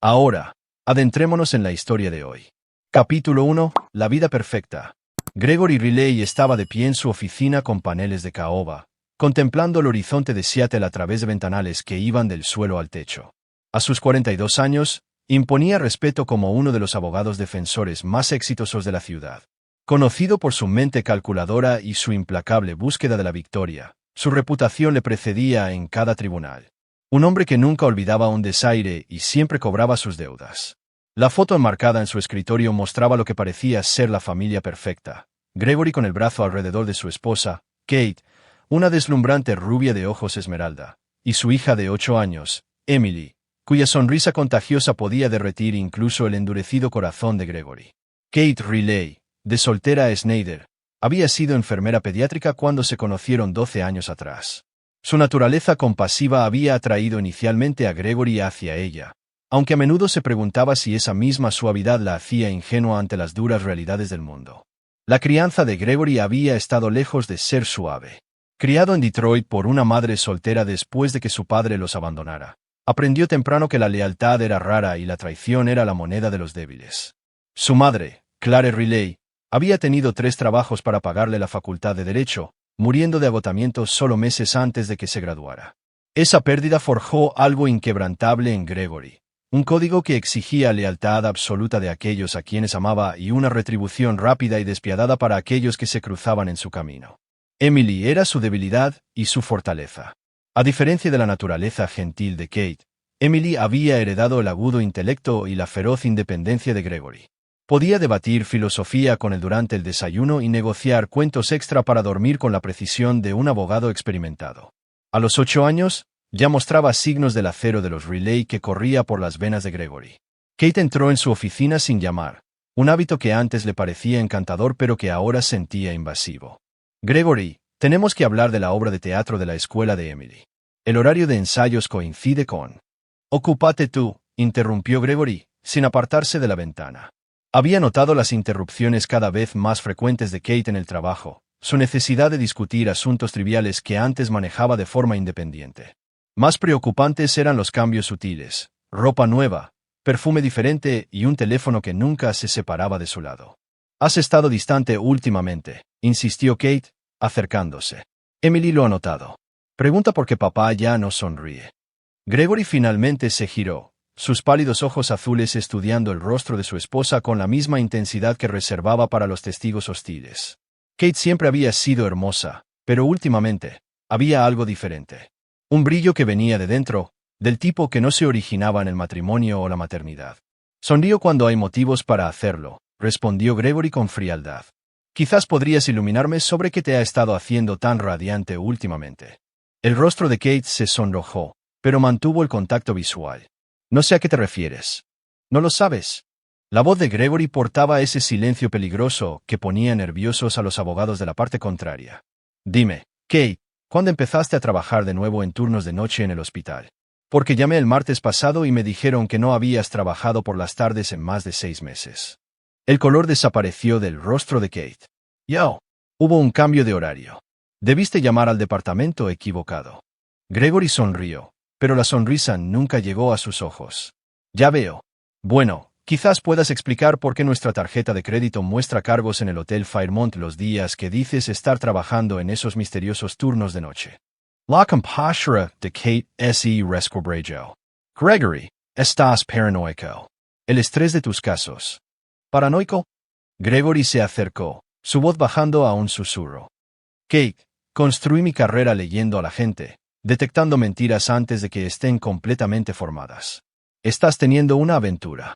Ahora, adentrémonos en la historia de hoy. Capítulo 1. La vida perfecta. Gregory Riley estaba de pie en su oficina con paneles de caoba, contemplando el horizonte de Seattle a través de ventanales que iban del suelo al techo. A sus 42 años, imponía respeto como uno de los abogados defensores más exitosos de la ciudad. Conocido por su mente calculadora y su implacable búsqueda de la victoria, su reputación le precedía en cada tribunal. Un hombre que nunca olvidaba un desaire y siempre cobraba sus deudas. La foto enmarcada en su escritorio mostraba lo que parecía ser la familia perfecta. Gregory con el brazo alrededor de su esposa, Kate, una deslumbrante rubia de ojos esmeralda, y su hija de 8 años, Emily, cuya sonrisa contagiosa podía derretir incluso el endurecido corazón de Gregory. Kate Riley, de soltera a Snyder, había sido enfermera pediátrica cuando se conocieron 12 años atrás. Su naturaleza compasiva había atraído inicialmente a Gregory hacia ella, aunque a menudo se preguntaba si esa misma suavidad la hacía ingenua ante las duras realidades del mundo. La crianza de Gregory había estado lejos de ser suave. Criado en Detroit por una madre soltera después de que su padre los abandonara, aprendió temprano que la lealtad era rara y la traición era la moneda de los débiles. Su madre, Clare Riley, había tenido 3 trabajos para pagarle la facultad de Derecho, muriendo de agotamiento solo meses antes de que se graduara. Esa pérdida forjó algo inquebrantable en Gregory, un código que exigía lealtad absoluta de aquellos a quienes amaba y una retribución rápida y despiadada para aquellos que se cruzaban en su camino. Emily era su debilidad y su fortaleza. A diferencia de la naturaleza gentil de Kate, Emily había heredado el agudo intelecto y la feroz independencia de Gregory. Podía debatir filosofía con él durante el desayuno y negociar cuentos extra para dormir con la precisión de un abogado experimentado. A los 8 años, ya mostraba signos del acero de los Riley que corría por las venas de Gregory. Kate entró en su oficina sin llamar, un hábito que antes le parecía encantador pero que ahora sentía invasivo. Gregory, tenemos que hablar de la obra de teatro de la escuela de Emily. El horario de ensayos coincide con... Ocúpate tú, interrumpió Gregory, sin apartarse de la ventana. Había notado las interrupciones cada vez más frecuentes de Kate en el trabajo, su necesidad de discutir asuntos triviales que antes manejaba de forma independiente. Más preocupantes eran los cambios sutiles, ropa nueva, perfume diferente y un teléfono que nunca se separaba de su lado. «Has estado distante últimamente», insistió Kate, acercándose. Emily lo ha notado. Pregunta por qué papá ya no sonríe. Gregory finalmente se giró, sus pálidos ojos azules estudiando el rostro de su esposa con la misma intensidad que reservaba para los testigos hostiles. Kate siempre había sido hermosa, pero últimamente, había algo diferente. Un brillo que venía de dentro, del tipo que no se originaba en el matrimonio o la maternidad. Sonrío cuando hay motivos para hacerlo, respondió Gregory con frialdad. Quizás podrías iluminarme sobre qué te ha estado haciendo tan radiante últimamente. El rostro de Kate se sonrojó, pero mantuvo el contacto visual. No sé a qué te refieres. ¿No lo sabes? La voz de Gregory portaba ese silencio peligroso que ponía nerviosos a los abogados de la parte contraria. Dime, Kate, ¿cuándo empezaste a trabajar de nuevo en turnos de noche en el hospital? Porque llamé el martes pasado y me dijeron que no habías trabajado por las tardes en más de 6 meses. El color desapareció del rostro de Kate. Yo. Hubo un cambio de horario. Debiste llamar al departamento equivocado. Gregory sonrió, pero la sonrisa nunca llegó a sus ojos. Ya veo. Bueno, quizás puedas explicar por qué nuestra tarjeta de crédito muestra cargos en el Hotel Fairmont los días que dices estar trabajando en esos misteriosos turnos de noche. La compostura de Kate S.E. resquebrajó. Gregory, estás paranoico. El estrés de tus casos. ¿Paranoico? Gregory se acercó, su voz bajando a un susurro. Kate, construí mi carrera leyendo a la gente, detectando mentiras antes de que estén completamente formadas. Estás teniendo una aventura.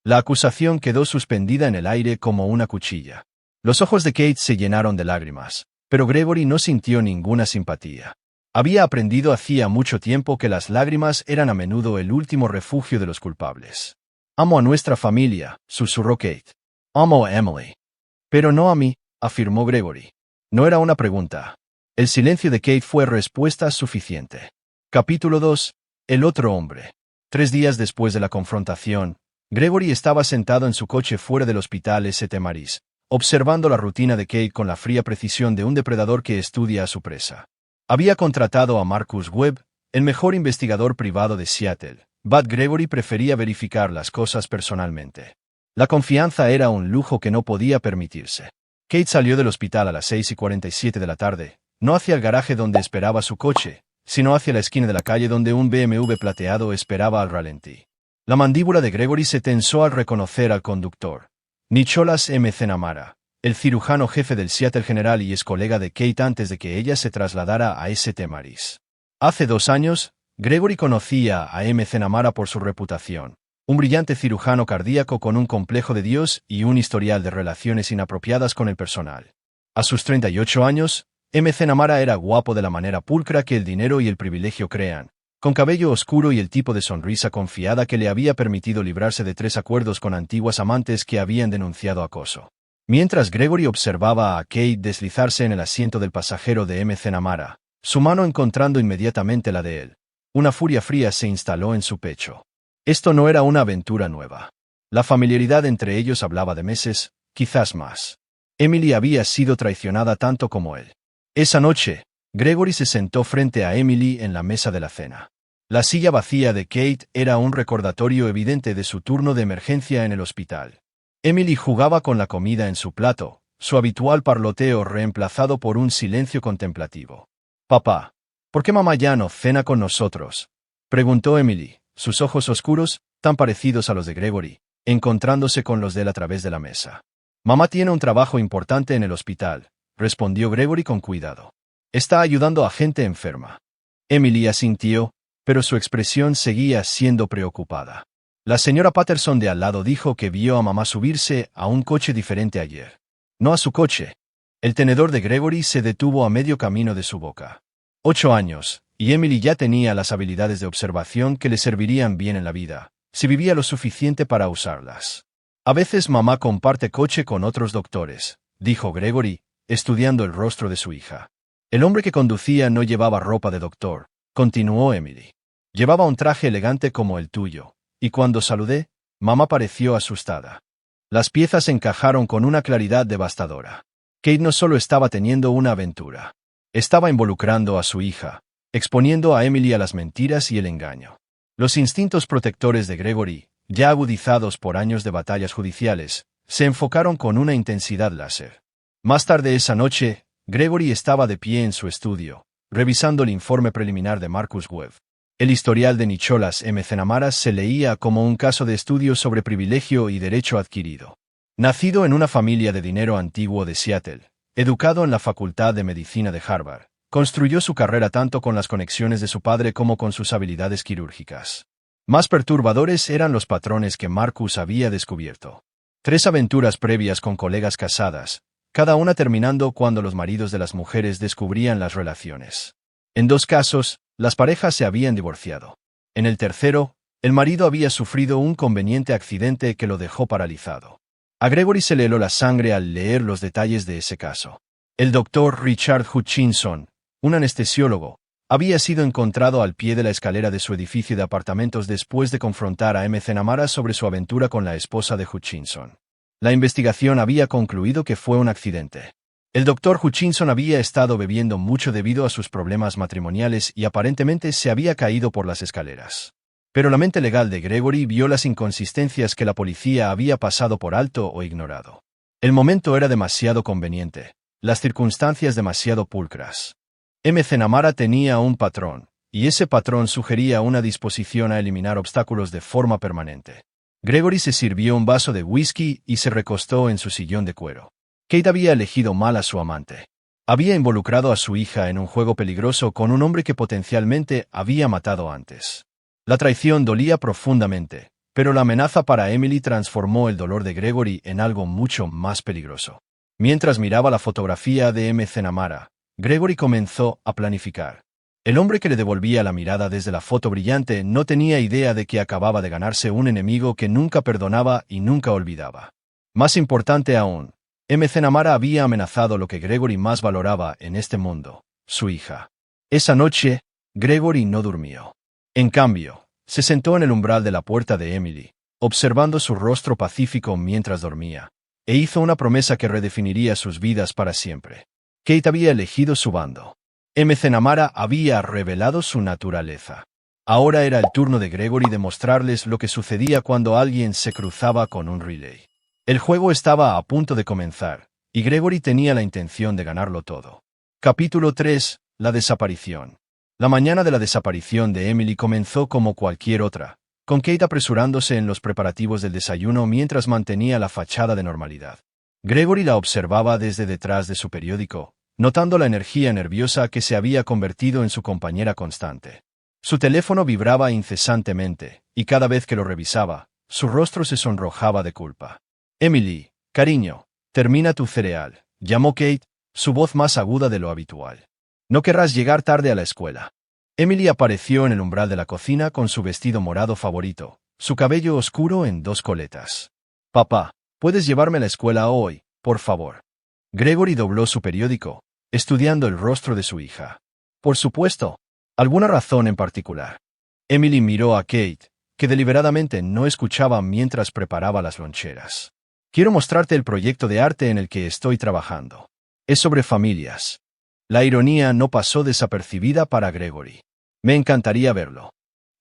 La acusación quedó suspendida en el aire como una cuchilla. Los ojos de Kate se llenaron de lágrimas, pero Gregory no sintió ninguna simpatía. Había aprendido hacía mucho tiempo que las lágrimas eran a menudo el último refugio de los culpables. Amo a nuestra familia, susurró Kate. Amo a Emily. Pero no a mí, afirmó Gregory. No era una pregunta. El silencio de Kate fue respuesta suficiente. Capítulo 2. El otro hombre. 3 días después de la confrontación, Gregory estaba sentado en su coche fuera del hospital St. Mary's, observando la rutina de Kate con la fría precisión de un depredador que estudia a su presa. Había contratado a Marcus Webb, el mejor investigador privado de Seattle, Bud Gregory prefería verificar las cosas personalmente. La confianza era un lujo que no podía permitirse. Kate salió del hospital a las 6:47 de la tarde, no hacia el garaje donde esperaba su coche, sino hacia la esquina de la calle donde un BMW plateado esperaba al ralentí. La mandíbula de Gregory se tensó al reconocer al conductor. Nicholas McNamara, el cirujano jefe del Seattle General y ex colega de Kate antes de que ella se trasladara a St. Mary's. Hace 2 años, Gregory conocía a McNamara por su reputación. Un brillante cirujano cardíaco con un complejo de Dios y un historial de relaciones inapropiadas con el personal. A sus 38 años, McNamara era guapo de la manera pulcra que el dinero y el privilegio crean, con cabello oscuro y el tipo de sonrisa confiada que le había permitido librarse de 3 acuerdos con antiguas amantes que habían denunciado acoso. Mientras Gregory observaba a Kate deslizarse en el asiento del pasajero de McNamara, su mano encontrando inmediatamente la de él, una furia fría se instaló en su pecho. Esto no era una aventura nueva. La familiaridad entre ellos hablaba de meses, quizás más. Emily había sido traicionada tanto como él. Esa noche, Gregory se sentó frente a Emily en la mesa de la cena. La silla vacía de Kate era un recordatorio evidente de su turno de emergencia en el hospital. Emily jugaba con la comida en su plato, su habitual parloteo reemplazado por un silencio contemplativo. «Papá, ¿por qué mamá ya no cena con nosotros?», preguntó Emily, sus ojos oscuros, tan parecidos a los de Gregory, encontrándose con los de él a través de la mesa. «Mamá tiene un trabajo importante en el hospital», respondió Gregory con cuidado. «Está ayudando a gente enferma». Emily asintió, pero su expresión seguía siendo preocupada. La señora Patterson de al lado dijo que vio a mamá subirse a un coche diferente ayer. No a su coche. El tenedor de Gregory se detuvo a medio camino de su boca. 8 años, y Emily ya tenía las habilidades de observación que le servirían bien en la vida, si vivía lo suficiente para usarlas. «A veces mamá comparte coche con otros doctores», dijo Gregory, estudiando el rostro de su hija. «El hombre que conducía no llevaba ropa de doctor», continuó Emily. «Llevaba un traje elegante como el tuyo, y cuando saludé, mamá pareció asustada». Las piezas encajaron con una claridad devastadora. Kate no solo estaba teniendo una aventura. Estaba involucrando a su hija, exponiendo a Emily a las mentiras y el engaño. Los instintos protectores de Gregory, ya agudizados por años de batallas judiciales, se enfocaron con una intensidad láser. Más tarde esa noche, Gregory estaba de pie en su estudio, revisando el informe preliminar de Marcus Webb. El historial de Nicholas McNamara se leía como un caso de estudio sobre privilegio y derecho adquirido. Nacido en una familia de dinero antiguo de Seattle, educado en la Facultad de Medicina de Harvard, construyó su carrera tanto con las conexiones de su padre como con sus habilidades quirúrgicas. Más perturbadores eran los patrones que Marcus había descubierto. 3 aventuras previas con colegas casadas, cada una terminando cuando los maridos de las mujeres descubrían las relaciones. En 2 casos, las parejas se habían divorciado. En el tercero, el marido había sufrido un conveniente accidente que lo dejó paralizado. A Gregory se le heló la sangre al leer los detalles de ese caso. El doctor Richard Hutchinson, un anestesiólogo, había sido encontrado al pie de la escalera de su edificio de apartamentos después de confrontar a McNamara sobre su aventura con la esposa de Hutchinson. La investigación había concluido que fue un accidente. El doctor Hutchinson había estado bebiendo mucho debido a sus problemas matrimoniales y aparentemente se había caído por las escaleras. Pero la mente legal de Gregory vio las inconsistencias que la policía había pasado por alto o ignorado. El momento era demasiado conveniente, las circunstancias demasiado pulcras. McNamara tenía un patrón, y ese patrón sugería una disposición a eliminar obstáculos de forma permanente. Gregory se sirvió un vaso de whisky y se recostó en su sillón de cuero. Kate había elegido mal a su amante. Había involucrado a su hija en un juego peligroso con un hombre que potencialmente había matado antes. La traición dolía profundamente, pero la amenaza para Emily transformó el dolor de Gregory en algo mucho más peligroso. Mientras miraba la fotografía de McNamara, Gregory comenzó a planificar. El hombre que le devolvía la mirada desde la foto brillante no tenía idea de que acababa de ganarse un enemigo que nunca perdonaba y nunca olvidaba. Más importante aún, McNamara había amenazado lo que Gregory más valoraba en este mundo, su hija. Esa noche, Gregory no durmió. En cambio, se sentó en el umbral de la puerta de Emily, observando su rostro pacífico mientras dormía, e hizo una promesa que redefiniría sus vidas para siempre. Kate había elegido su bando. McNamara había revelado su naturaleza. Ahora era el turno de Gregory de mostrarles lo que sucedía cuando alguien se cruzaba con un relay. El juego estaba a punto de comenzar, y Gregory tenía la intención de ganarlo todo. Capítulo 3. La desaparición. La mañana de la desaparición de Emily comenzó como cualquier otra, con Kate apresurándose en los preparativos del desayuno mientras mantenía la fachada de normalidad. Gregory la observaba desde detrás de su periódico, notando la energía nerviosa que se había convertido en su compañera constante. Su teléfono vibraba incesantemente, y cada vez que lo revisaba, su rostro se sonrojaba de culpa. «Emily, cariño, termina tu cereal», llamó Kate, su voz más aguda de lo habitual. «No querrás llegar tarde a la escuela». Emily apareció en el umbral de la cocina con su vestido morado favorito, su cabello oscuro en 2 coletas. «Papá, ¿puedes llevarme a la escuela hoy, por favor?» Gregory dobló su periódico, estudiando el rostro de su hija. «Por supuesto. ¿Alguna razón en particular?» Emily miró a Kate, que deliberadamente no escuchaba mientras preparaba las loncheras. «Quiero mostrarte el proyecto de arte en el que estoy trabajando. Es sobre familias». La ironía no pasó desapercibida para Gregory. «Me encantaría verlo».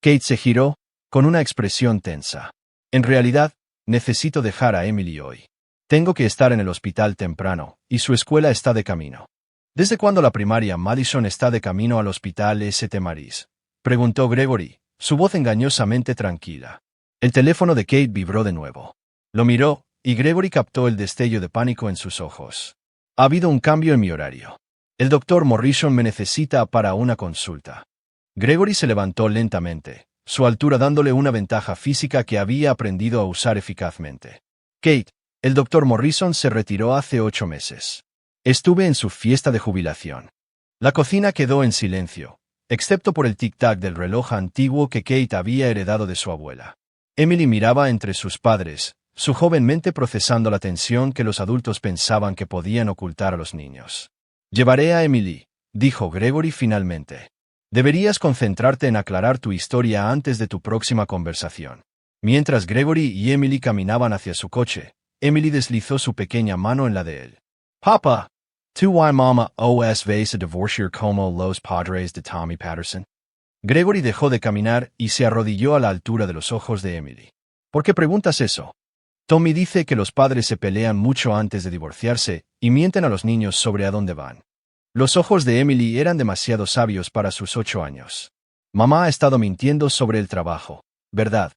Kate se giró, con una expresión tensa. «En realidad, necesito dejar a Emily hoy. Tengo que estar en el hospital temprano, y su escuela está de camino». «¿Desde cuándo la primaria Madison está de camino al hospital St. Mary's?», preguntó Gregory, su voz engañosamente tranquila. El teléfono de Kate vibró de nuevo. Lo miró, y Gregory captó el destello de pánico en sus ojos. «Ha habido un cambio en mi horario. El doctor Morrison me necesita para una consulta». Gregory se levantó lentamente, su altura dándole una ventaja física que había aprendido a usar eficazmente. «Kate, el doctor Morrison se retiró hace 8 meses. Estuve en su fiesta de jubilación». La cocina quedó en silencio, excepto por el tic-tac del reloj antiguo que Kate había heredado de su abuela. Emily miraba entre sus padres, su joven mente procesando la tensión que los adultos pensaban que podían ocultar a los niños. «Llevaré a Emily», dijo Gregory finalmente. «Deberías concentrarte en aclarar tu historia antes de tu próxima conversación». Mientras Gregory y Emily caminaban hacia su coche, Emily deslizó su pequeña mano en la de él. «Papa, ¿tú y mamá os vais a divorciar como los padres de Tommy Patterson?» Gregory dejó de caminar y se arrodilló a la altura de los ojos de Emily. «¿Por qué preguntas eso? Tommy dice que los padres se pelean mucho antes de divorciarse y mienten a los niños sobre a dónde van». Los ojos de Emily eran demasiado sabios para sus 8 años. «Mamá ha estado mintiendo sobre el trabajo, ¿verdad?»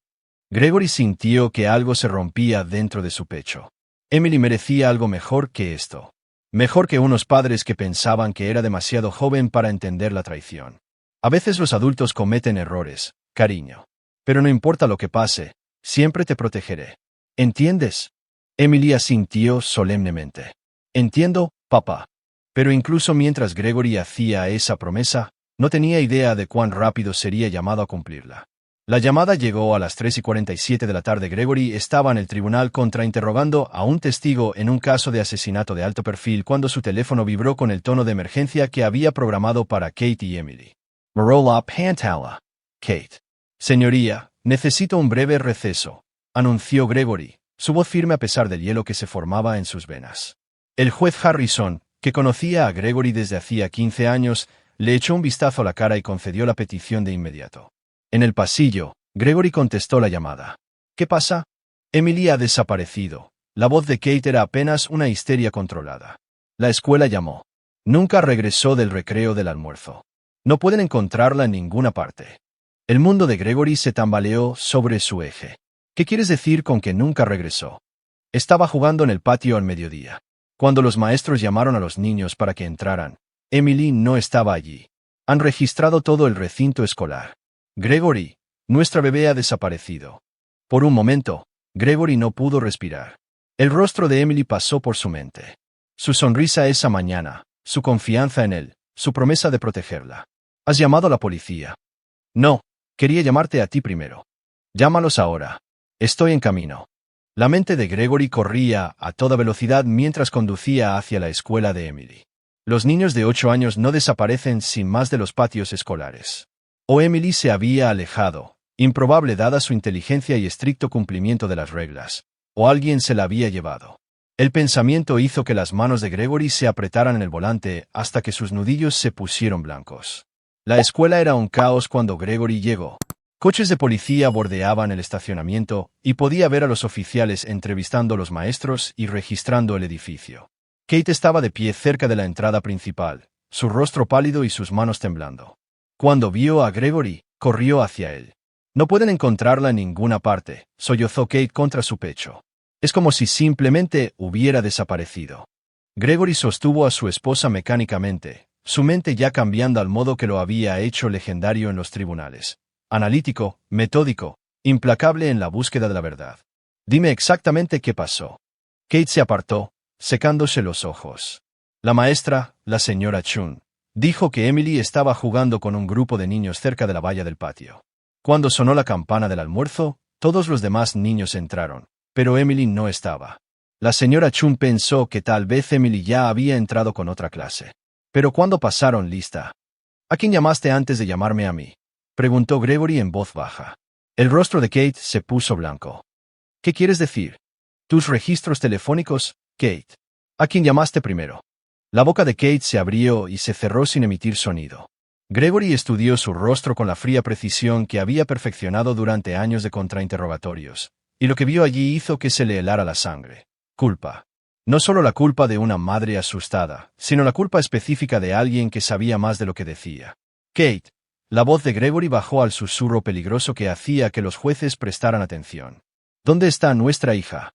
Gregory sintió que algo se rompía dentro de su pecho. Emily merecía algo mejor que esto. Mejor que unos padres que pensaban que era demasiado joven para entender la traición. A veces los adultos cometen errores, cariño. Pero no importa lo que pase, siempre te protegeré. ¿Entiendes? Emily asintió solemnemente. «Entiendo, papá». Pero incluso mientras Gregory hacía esa promesa, no tenía idea de cuán rápido sería llamado a cumplirla. La llamada llegó a las 3:47 de la tarde. Gregory estaba en el tribunal contrainterrogando a un testigo en un caso de asesinato de alto perfil cuando su teléfono vibró con el tono de emergencia que había programado para Kate y Emily. «Marola Pantala. Kate». «Señoría, necesito un breve receso», anunció Gregory, su voz firme a pesar del hielo que se formaba en sus venas. El juez Harrison, que conocía a Gregory desde hacía 15 años, le echó un vistazo a la cara y concedió la petición de inmediato. En el pasillo, Gregory contestó la llamada. «¿Qué pasa?» «Emily ha desaparecido». La voz de Kate era apenas una histeria controlada. «La escuela llamó. Nunca regresó del recreo del almuerzo. No pueden encontrarla en ninguna parte». El mundo de Gregory se tambaleó sobre su eje. «¿Qué quieres decir con que nunca regresó?» «Estaba jugando en el patio al mediodía. Cuando los maestros llamaron a los niños para que entraran, Emily no estaba allí. Han registrado todo el recinto escolar». «Gregory, nuestra bebé ha desaparecido». Por un momento, Gregory no pudo respirar. El rostro de Emily pasó por su mente. Su sonrisa esa mañana, su confianza en él, su promesa de protegerla. «¿Has llamado a la policía?» «No, quería llamarte a ti primero». «Llámalos ahora. Estoy en camino». La mente de Gregory corría a toda velocidad mientras conducía hacia la escuela de Emily. Los niños de 8 años no desaparecen sin más de los patios escolares. O Emily se había alejado, improbable dada su inteligencia y estricto cumplimiento de las reglas, o alguien se la había llevado. El pensamiento hizo que las manos de Gregory se apretaran en el volante hasta que sus nudillos se pusieron blancos. La escuela era un caos cuando Gregory llegó. Coches de policía bordeaban el estacionamiento y podía ver a los oficiales entrevistando a los maestros y registrando el edificio. Kate estaba de pie cerca de la entrada principal, su rostro pálido y sus manos temblando. Cuando vio a Gregory, corrió hacia él. «No pueden encontrarla en ninguna parte», sollozó Kate contra su pecho. Es como si simplemente hubiera desaparecido. Gregory sostuvo a su esposa mecánicamente, su mente ya cambiando al modo que lo había hecho legendario en los tribunales. Analítico, metódico, implacable en la búsqueda de la verdad. «Dime exactamente qué pasó». Kate se apartó, secándose los ojos. La maestra, la señora Chun, dijo que Emily estaba jugando con un grupo de niños cerca de la valla del patio. Cuando sonó la campana del almuerzo, todos los demás niños entraron, pero Emily no estaba. La señora Chun pensó que tal vez Emily ya había entrado con otra clase. Pero cuando pasaron lista. «¿A quién llamaste antes de llamarme a mí?», preguntó Gregory en voz baja. El rostro de Kate se puso blanco. «¿Qué quieres decir? ¿Tus registros telefónicos, Kate? ¿A quién llamaste primero?». La boca de Kate se abrió y se cerró sin emitir sonido. Gregory estudió su rostro con la fría precisión que había perfeccionado durante años de contrainterrogatorios, y lo que vio allí hizo que se le helara la sangre. Culpa. No solo la culpa de una madre asustada, sino la culpa específica de alguien que sabía más de lo que decía. «Kate». La voz de Gregory bajó al susurro peligroso que hacía que los jueces prestaran atención. «¿Dónde está nuestra hija?».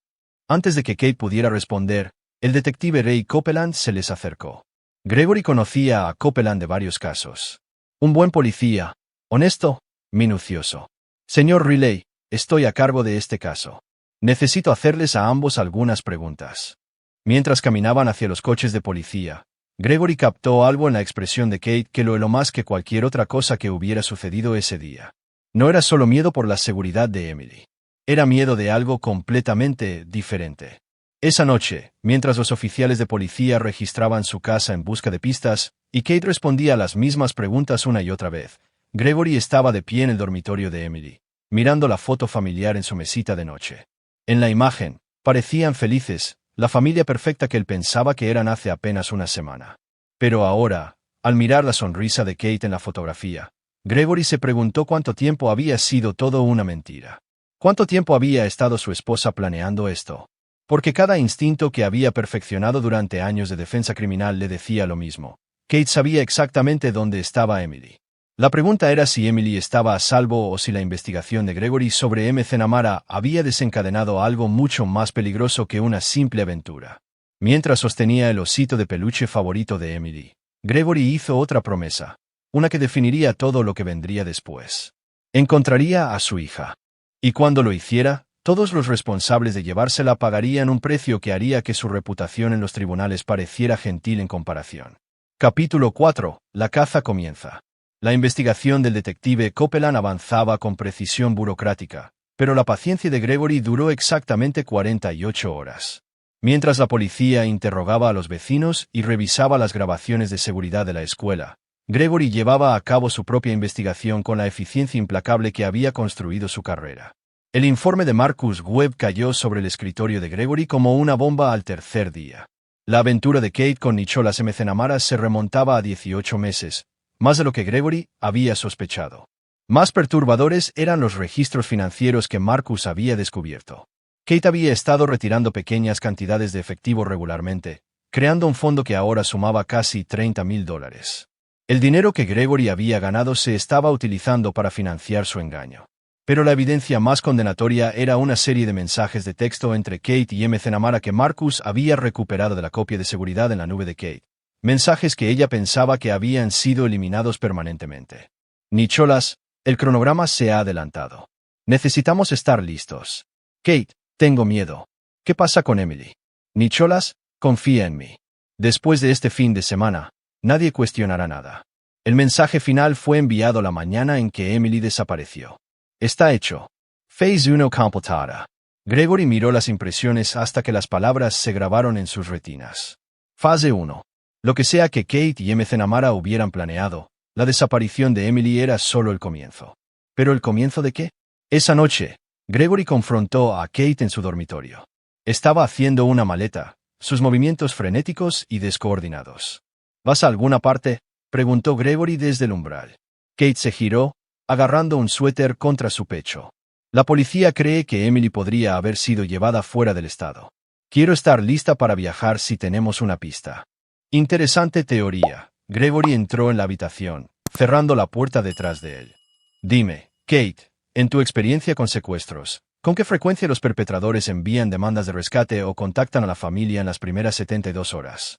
Antes de que Kate pudiera responder, el detective Ray Copeland se les acercó. Gregory conocía a Copeland de varios casos. Un buen policía, honesto, minucioso. «Señor Riley, estoy a cargo de este caso. Necesito hacerles a ambos algunas preguntas». Mientras caminaban hacia los coches de policía, Gregory captó algo en la expresión de Kate que lo heló más que cualquier otra cosa que hubiera sucedido ese día. No era solo miedo por la seguridad de Emily. Era miedo de algo completamente diferente. Esa noche, mientras los oficiales de policía registraban su casa en busca de pistas, y Kate respondía a las mismas preguntas una y otra vez, Gregory estaba de pie en el dormitorio de Emily, mirando la foto familiar en su mesita de noche. En la imagen, parecían felices, la familia perfecta que él pensaba que eran hace apenas una semana. Pero ahora, al mirar la sonrisa de Kate en la fotografía, Gregory se preguntó cuánto tiempo había sido todo una mentira. ¿Cuánto tiempo había estado su esposa planeando esto? Porque cada instinto que había perfeccionado durante años de defensa criminal le decía lo mismo. Kate sabía exactamente dónde estaba Emily. La pregunta era si Emily estaba a salvo o si la investigación de Gregory sobre McNamara había desencadenado algo mucho más peligroso que una simple aventura. Mientras sostenía el osito de peluche favorito de Emily, Gregory hizo otra promesa, una que definiría todo lo que vendría después. Encontraría a su hija. Y cuando lo hiciera, todos los responsables de llevársela pagarían un precio que haría que su reputación en los tribunales pareciera gentil en comparación. Capítulo 4. La caza comienza. La investigación del detective Copeland avanzaba con precisión burocrática, pero la paciencia de Gregory duró exactamente 48 horas. Mientras la policía interrogaba a los vecinos y revisaba las grabaciones de seguridad de la escuela, Gregory llevaba a cabo su propia investigación con la eficiencia implacable que había construido su carrera. El informe de Marcus Webb cayó sobre el escritorio de Gregory como una bomba al tercer día. La aventura de Kate con Nicholas McNamara se remontaba a 18 meses, más de lo que Gregory había sospechado. Más perturbadores eran los registros financieros que Marcus había descubierto. Kate había estado retirando pequeñas cantidades de efectivo regularmente, creando un fondo que ahora sumaba casi $30,000. El dinero que Gregory había ganado se estaba utilizando para financiar su engaño. Pero la evidencia más condenatoria era una serie de mensajes de texto entre Kate y McNamara que Marcus había recuperado de la copia de seguridad en la nube de Kate. Mensajes que ella pensaba que habían sido eliminados permanentemente. «Nicholas, el cronograma se ha adelantado. Necesitamos estar listos». «Kate, tengo miedo. ¿Qué pasa con Emily?». «Nicholas, confía en mí. Después de este fin de semana, nadie cuestionará nada». El mensaje final fue enviado la mañana en que Emily desapareció. «Está hecho. Phase 1 completada». Gregory miró las impresiones hasta que las palabras se grabaron en sus retinas. Fase 1. Lo que sea que Kate y McNamara hubieran planeado, la desaparición de Emily era solo el comienzo. ¿Pero el comienzo de qué? Esa noche, Gregory confrontó a Kate en su dormitorio. Estaba haciendo una maleta, sus movimientos frenéticos y descoordinados. ¿Vas a alguna parte?, preguntó Gregory desde el umbral. Kate se giró, agarrando un suéter contra su pecho. La policía cree que Emily podría haber sido llevada fuera del estado. Quiero estar lista para viajar si tenemos una pista. Interesante teoría. Gregory entró en la habitación, cerrando la puerta detrás de él. Dime, Kate, en tu experiencia con secuestros, ¿con qué frecuencia los perpetradores envían demandas de rescate o contactan a la familia en las primeras 72 horas?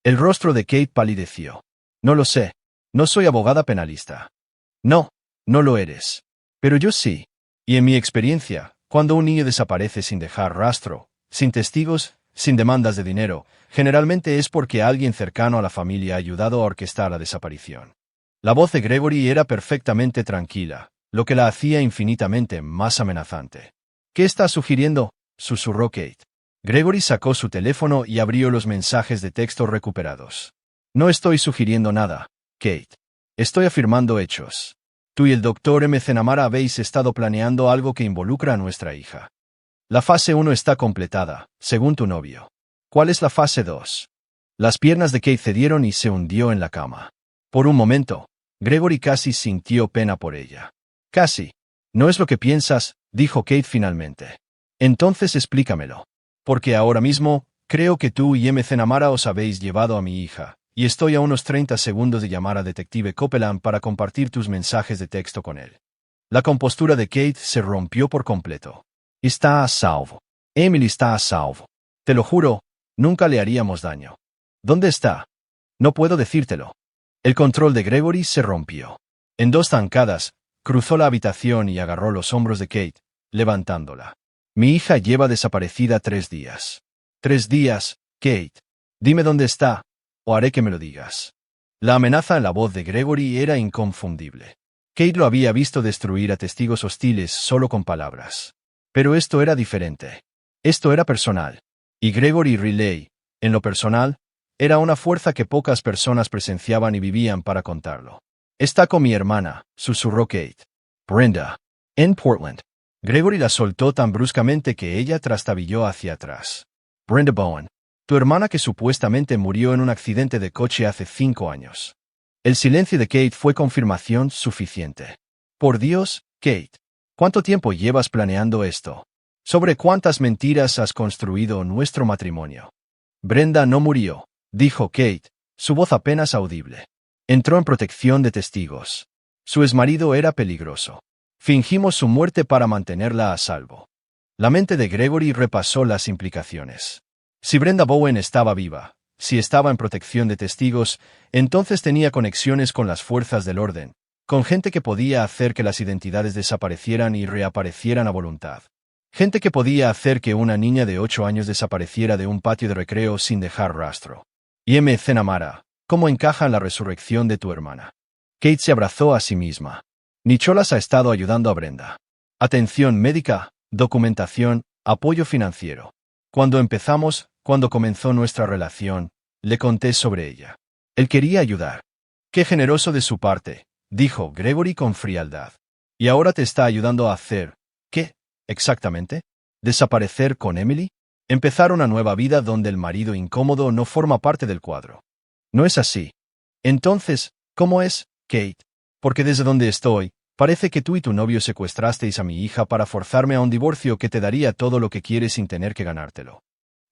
El rostro de Kate palideció. No lo sé. No soy abogada penalista. No, no lo eres. Pero yo sí. Y en mi experiencia, cuando un niño desaparece sin dejar rastro, sin testigos, sin demandas de dinero, generalmente es porque alguien cercano a la familia ha ayudado a orquestar la desaparición. La voz de Gregory era perfectamente tranquila, lo que la hacía infinitamente más amenazante. ¿Qué estás sugiriendo?, susurró Kate. Gregory sacó su teléfono y abrió los mensajes de texto recuperados. No estoy sugiriendo nada, Kate. Estoy afirmando hechos. Tú y el Dr. McNamara habéis estado planeando algo que involucra a nuestra hija. La fase 1 está completada, según tu novio. ¿Cuál es la fase 2? Las piernas de Kate cedieron y se hundió en la cama. Por un momento, Gregory casi sintió pena por ella. Casi. No es lo que piensas, dijo Kate finalmente. Entonces explícamelo. Porque ahora mismo, creo que tú y McNamara os habéis llevado a mi hija, y estoy a unos 30 segundos de llamar a Detective Copeland para compartir tus mensajes de texto con él. La compostura de Kate se rompió por completo. Está a salvo. Emily está a salvo. Te lo juro, nunca le haríamos daño. ¿Dónde está? No puedo decírtelo. El control de Gregory se rompió. En dos zancadas, cruzó la habitación y agarró los hombros de Kate, levantándola. Mi hija lleva desaparecida 3 días. 3 días, Kate. Dime dónde está, o haré que me lo digas. La amenaza en la voz de Gregory era inconfundible. Kate lo había visto destruir a testigos hostiles solo con palabras. Pero esto era diferente. Esto era personal. Y Gregory Riley, en lo personal, era una fuerza que pocas personas presenciaban y vivían para contarlo. Está con mi hermana, susurró Kate. Brenda. En Portland. Gregory la soltó tan bruscamente que ella trastabilló hacia atrás. Brenda Bowen. Tu hermana que supuestamente murió en un accidente de coche hace 5 años. El silencio de Kate fue confirmación suficiente. Por Dios, Kate. ¿Cuánto tiempo llevas planeando esto? ¿Sobre cuántas mentiras has construido nuestro matrimonio? Brenda no murió, dijo Kate, su voz apenas audible. Entró en protección de testigos. Su exmarido era peligroso. Fingimos su muerte para mantenerla a salvo. La mente de Gregory repasó las implicaciones. Si Brenda Bowen estaba viva, si estaba en protección de testigos, entonces tenía conexiones con las fuerzas del orden, con gente que podía hacer que las identidades desaparecieran y reaparecieran a voluntad. Gente que podía hacer que una niña de 8 años desapareciera de un patio de recreo sin dejar rastro. Y McNamara, ¿cómo encaja en la resurrección de tu hermana? Kate se abrazó a sí misma. Nicholas ha estado ayudando a Brenda. Atención médica, documentación, apoyo financiero. Cuando comenzó nuestra relación, le conté sobre ella. Él quería ayudar. Qué generoso de su parte, dijo Gregory con frialdad. Y ahora te está ayudando a hacer, ¿qué, exactamente? ¿Desaparecer con Emily? Empezar una nueva vida donde el marido incómodo no forma parte del cuadro. No es así. Entonces, ¿cómo es, Kate? Porque desde donde estoy, parece que tú y tu novio secuestrasteis a mi hija para forzarme a un divorcio que te daría todo lo que quieres sin tener que ganártelo.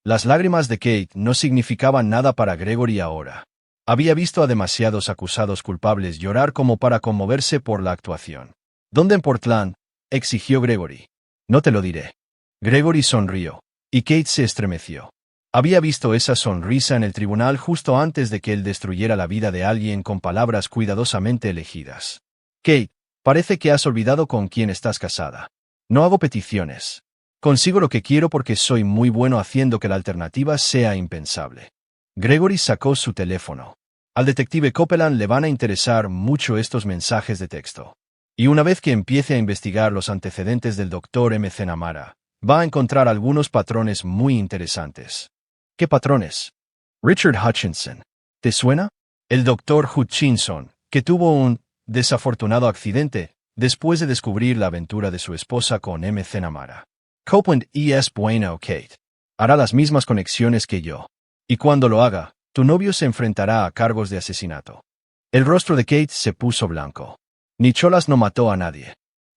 Las lágrimas de Kate no significaban nada para Gregory ahora. Había visto a demasiados acusados culpables llorar como para conmoverse por la actuación. ¿Dónde en Portland?, exigió Gregory. No te lo diré. Gregory sonrió, y Kate se estremeció. Había visto esa sonrisa en el tribunal justo antes de que él destruyera la vida de alguien con palabras cuidadosamente elegidas. Kate, parece que has olvidado con quién estás casada. No hago peticiones. Consigo lo que quiero porque soy muy bueno haciendo que la alternativa sea impensable. Gregory sacó su teléfono. Al detective Copeland le van a interesar mucho estos mensajes de texto. Y una vez que empiece a investigar los antecedentes del Dr. McNamara, va a encontrar algunos patrones muy interesantes. ¿Qué patrones? Richard Hutchinson. ¿Te suena? El Dr. Hutchinson, que tuvo un desafortunado accidente después de descubrir la aventura de su esposa con McNamara. Copeland es bueno, Kate. Hará las mismas conexiones que yo. Y cuando lo haga, tu novio se enfrentará a cargos de asesinato. El rostro de Kate se puso blanco. Nicholas no mató a nadie.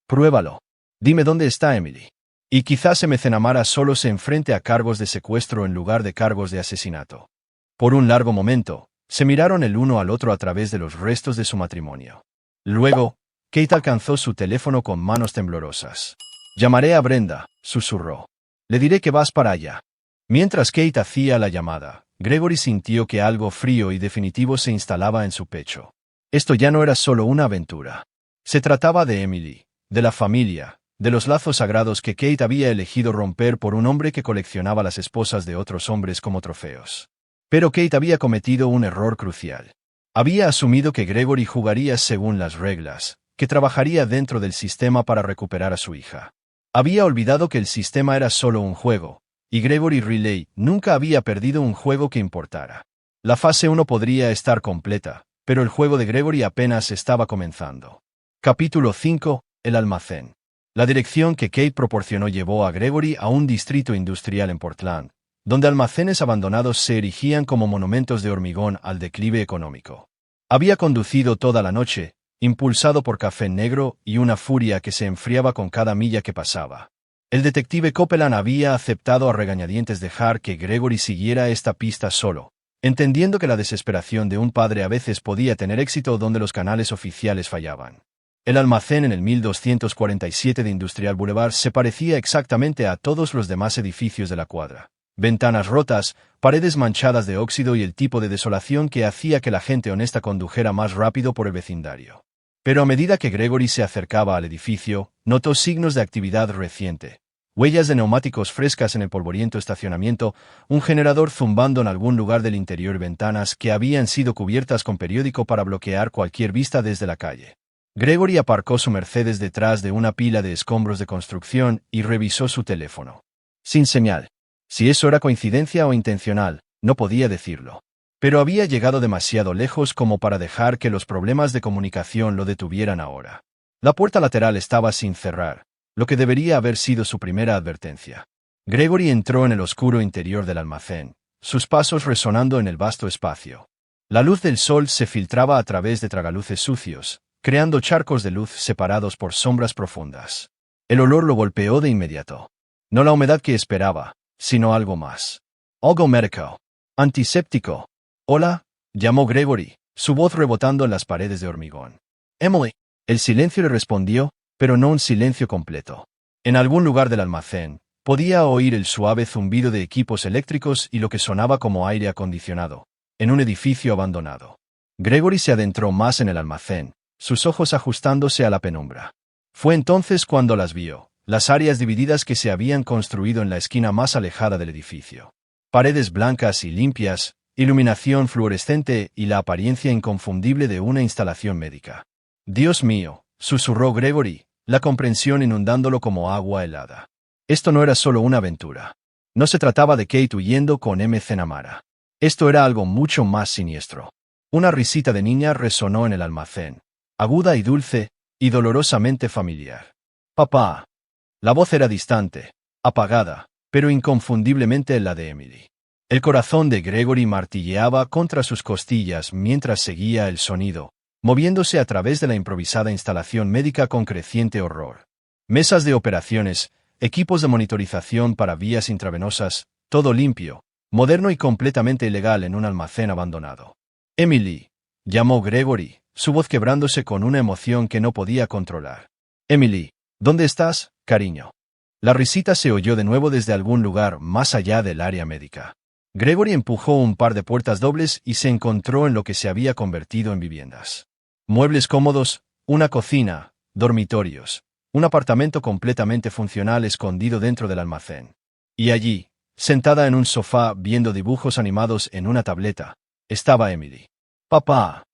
Pruébalo. Dime dónde está Emily. Y quizás McNamara solo se enfrente a cargos de secuestro en lugar de cargos de asesinato. Por un largo momento, se miraron el uno al otro a través de los restos de su matrimonio. Luego, Kate alcanzó su teléfono con manos temblorosas. Llamaré a Brenda, susurró. Le diré que vas para allá. Mientras Kate hacía la llamada, Gregory sintió que algo frío y definitivo se instalaba en su pecho. Esto ya no era solo una aventura. Se trataba de Emily, de la familia, de los lazos sagrados que Kate había elegido romper por un hombre que coleccionaba las esposas de otros hombres como trofeos. Pero Kate había cometido un error crucial. Había asumido que Gregory jugaría según las reglas, que trabajaría dentro del sistema para recuperar a su hija. Había olvidado que el sistema era solo un juego, y Gregory Riley nunca había perdido un juego que importara. La fase 1 podría estar completa, pero el juego de Gregory apenas estaba comenzando. Capítulo 5. El almacén. La dirección que Kate proporcionó llevó a Gregory a un distrito industrial en Portland, donde almacenes abandonados se erigían como monumentos de hormigón al declive económico. Había conducido toda la noche, impulsado por café negro y una furia que se enfriaba con cada milla que pasaba. El detective Copeland había aceptado a regañadientes dejar que Gregory siguiera esta pista solo, entendiendo que la desesperación de un padre a veces podía tener éxito donde los canales oficiales fallaban. El almacén en el 1247 de Industrial Boulevard se parecía exactamente a todos los demás edificios de la cuadra. Ventanas rotas, paredes manchadas de óxido y el tipo de desolación que hacía que la gente honesta condujera más rápido por el vecindario. Pero a medida que Gregory se acercaba al edificio, notó signos de actividad reciente. Huellas de neumáticos frescas en el polvoriento estacionamiento, un generador zumbando en algún lugar del interior y ventanas que habían sido cubiertas con periódico para bloquear cualquier vista desde la calle. Gregory aparcó su Mercedes detrás de una pila de escombros de construcción y revisó su teléfono. Sin señal. Si eso era coincidencia o intencional, no podía decirlo. Pero había llegado demasiado lejos como para dejar que los problemas de comunicación lo detuvieran ahora. La puerta lateral estaba sin cerrar, lo que debería haber sido su primera advertencia. Gregory entró en el oscuro interior del almacén, sus pasos resonando en el vasto espacio. La luz del sol se filtraba a través de tragaluces sucios, creando charcos de luz separados por sombras profundas. El olor lo golpeó de inmediato. No la humedad que esperaba, sino algo más. Algo médico. Antiséptico. «Hola», llamó Gregory, su voz rebotando en las paredes de hormigón. «Emily». El silencio le respondió, pero no un silencio completo. En algún lugar del almacén, podía oír el suave zumbido de equipos eléctricos y lo que sonaba como aire acondicionado, en un edificio abandonado. Gregory se adentró más en el almacén, sus ojos ajustándose a la penumbra. Fue entonces cuando las vio, las áreas divididas que se habían construido en la esquina más alejada del edificio. Paredes blancas y limpias, iluminación fluorescente y la apariencia inconfundible de una instalación médica. «Dios mío», susurró Gregory, la comprensión inundándolo como agua helada. Esto no era solo una aventura. No se trataba de Kate huyendo con McNamara. Esto era algo mucho más siniestro. Una risita de niña resonó en el almacén, aguda y dulce, y dolorosamente familiar. «Papá». La voz era distante, apagada, pero inconfundiblemente la de Emily. El corazón de Gregory martilleaba contra sus costillas mientras seguía el sonido, moviéndose a través de la improvisada instalación médica con creciente horror. Mesas de operaciones, equipos de monitorización para vías intravenosas, todo limpio, moderno y completamente ilegal en un almacén abandonado. «Emily», llamó Gregory, su voz quebrándose con una emoción que no podía controlar. «Emily, ¿dónde estás, cariño?» La risita se oyó de nuevo desde algún lugar más allá del área médica. Gregory empujó un par de puertas dobles y se encontró en lo que se había convertido en viviendas. Muebles cómodos, una cocina, dormitorios, un apartamento completamente funcional escondido dentro del almacén. Y allí, sentada en un sofá viendo dibujos animados en una tableta, estaba Emily. «Papá».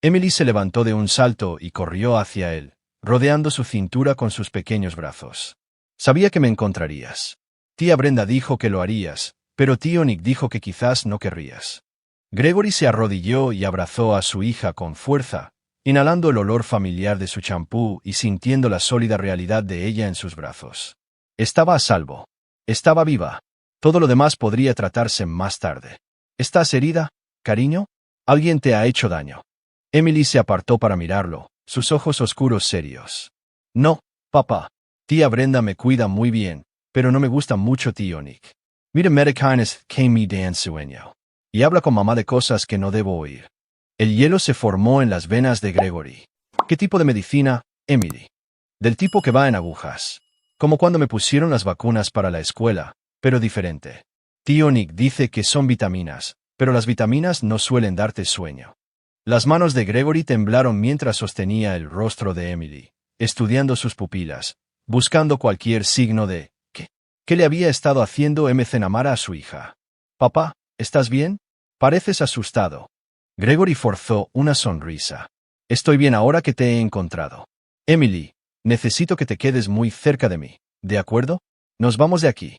Emily se levantó de un salto y corrió hacia él, rodeando su cintura con sus pequeños brazos. «Sabía que me encontrarías. Tía Brenda dijo que lo harías, pero tío Nick dijo que quizás no querrías». Gregory se arrodilló y abrazó a su hija con fuerza, inhalando el olor familiar de su champú y sintiendo la sólida realidad de ella en sus brazos. Estaba a salvo. Estaba viva. Todo lo demás podría tratarse más tarde. «¿Estás herida, cariño? ¿Alguien te ha hecho daño?» Emily se apartó para mirarlo, sus ojos oscuros serios. No, papá. Tía Brenda me cuida muy bien, pero no me gusta mucho tío Nick. Mira Americanes que me dan sueño. Y habla con mamá de cosas que no debo oír. El hielo se formó en las venas de Gregory. ¿Qué tipo de medicina, Emily? Del tipo que va en agujas. Como cuando me pusieron las vacunas para la escuela, pero diferente. Tío Nick dice que son vitaminas, pero las vitaminas no suelen darte sueño. Las manos de Gregory temblaron mientras sostenía el rostro de Emily, estudiando sus pupilas, buscando cualquier signo de ¿qué le había estado haciendo McNamara a su hija? Papá, ¿estás bien? Pareces asustado. Gregory forzó una sonrisa. Estoy bien ahora que te he encontrado. Emily, necesito que te quedes muy cerca de mí, ¿de acuerdo? Nos vamos de aquí.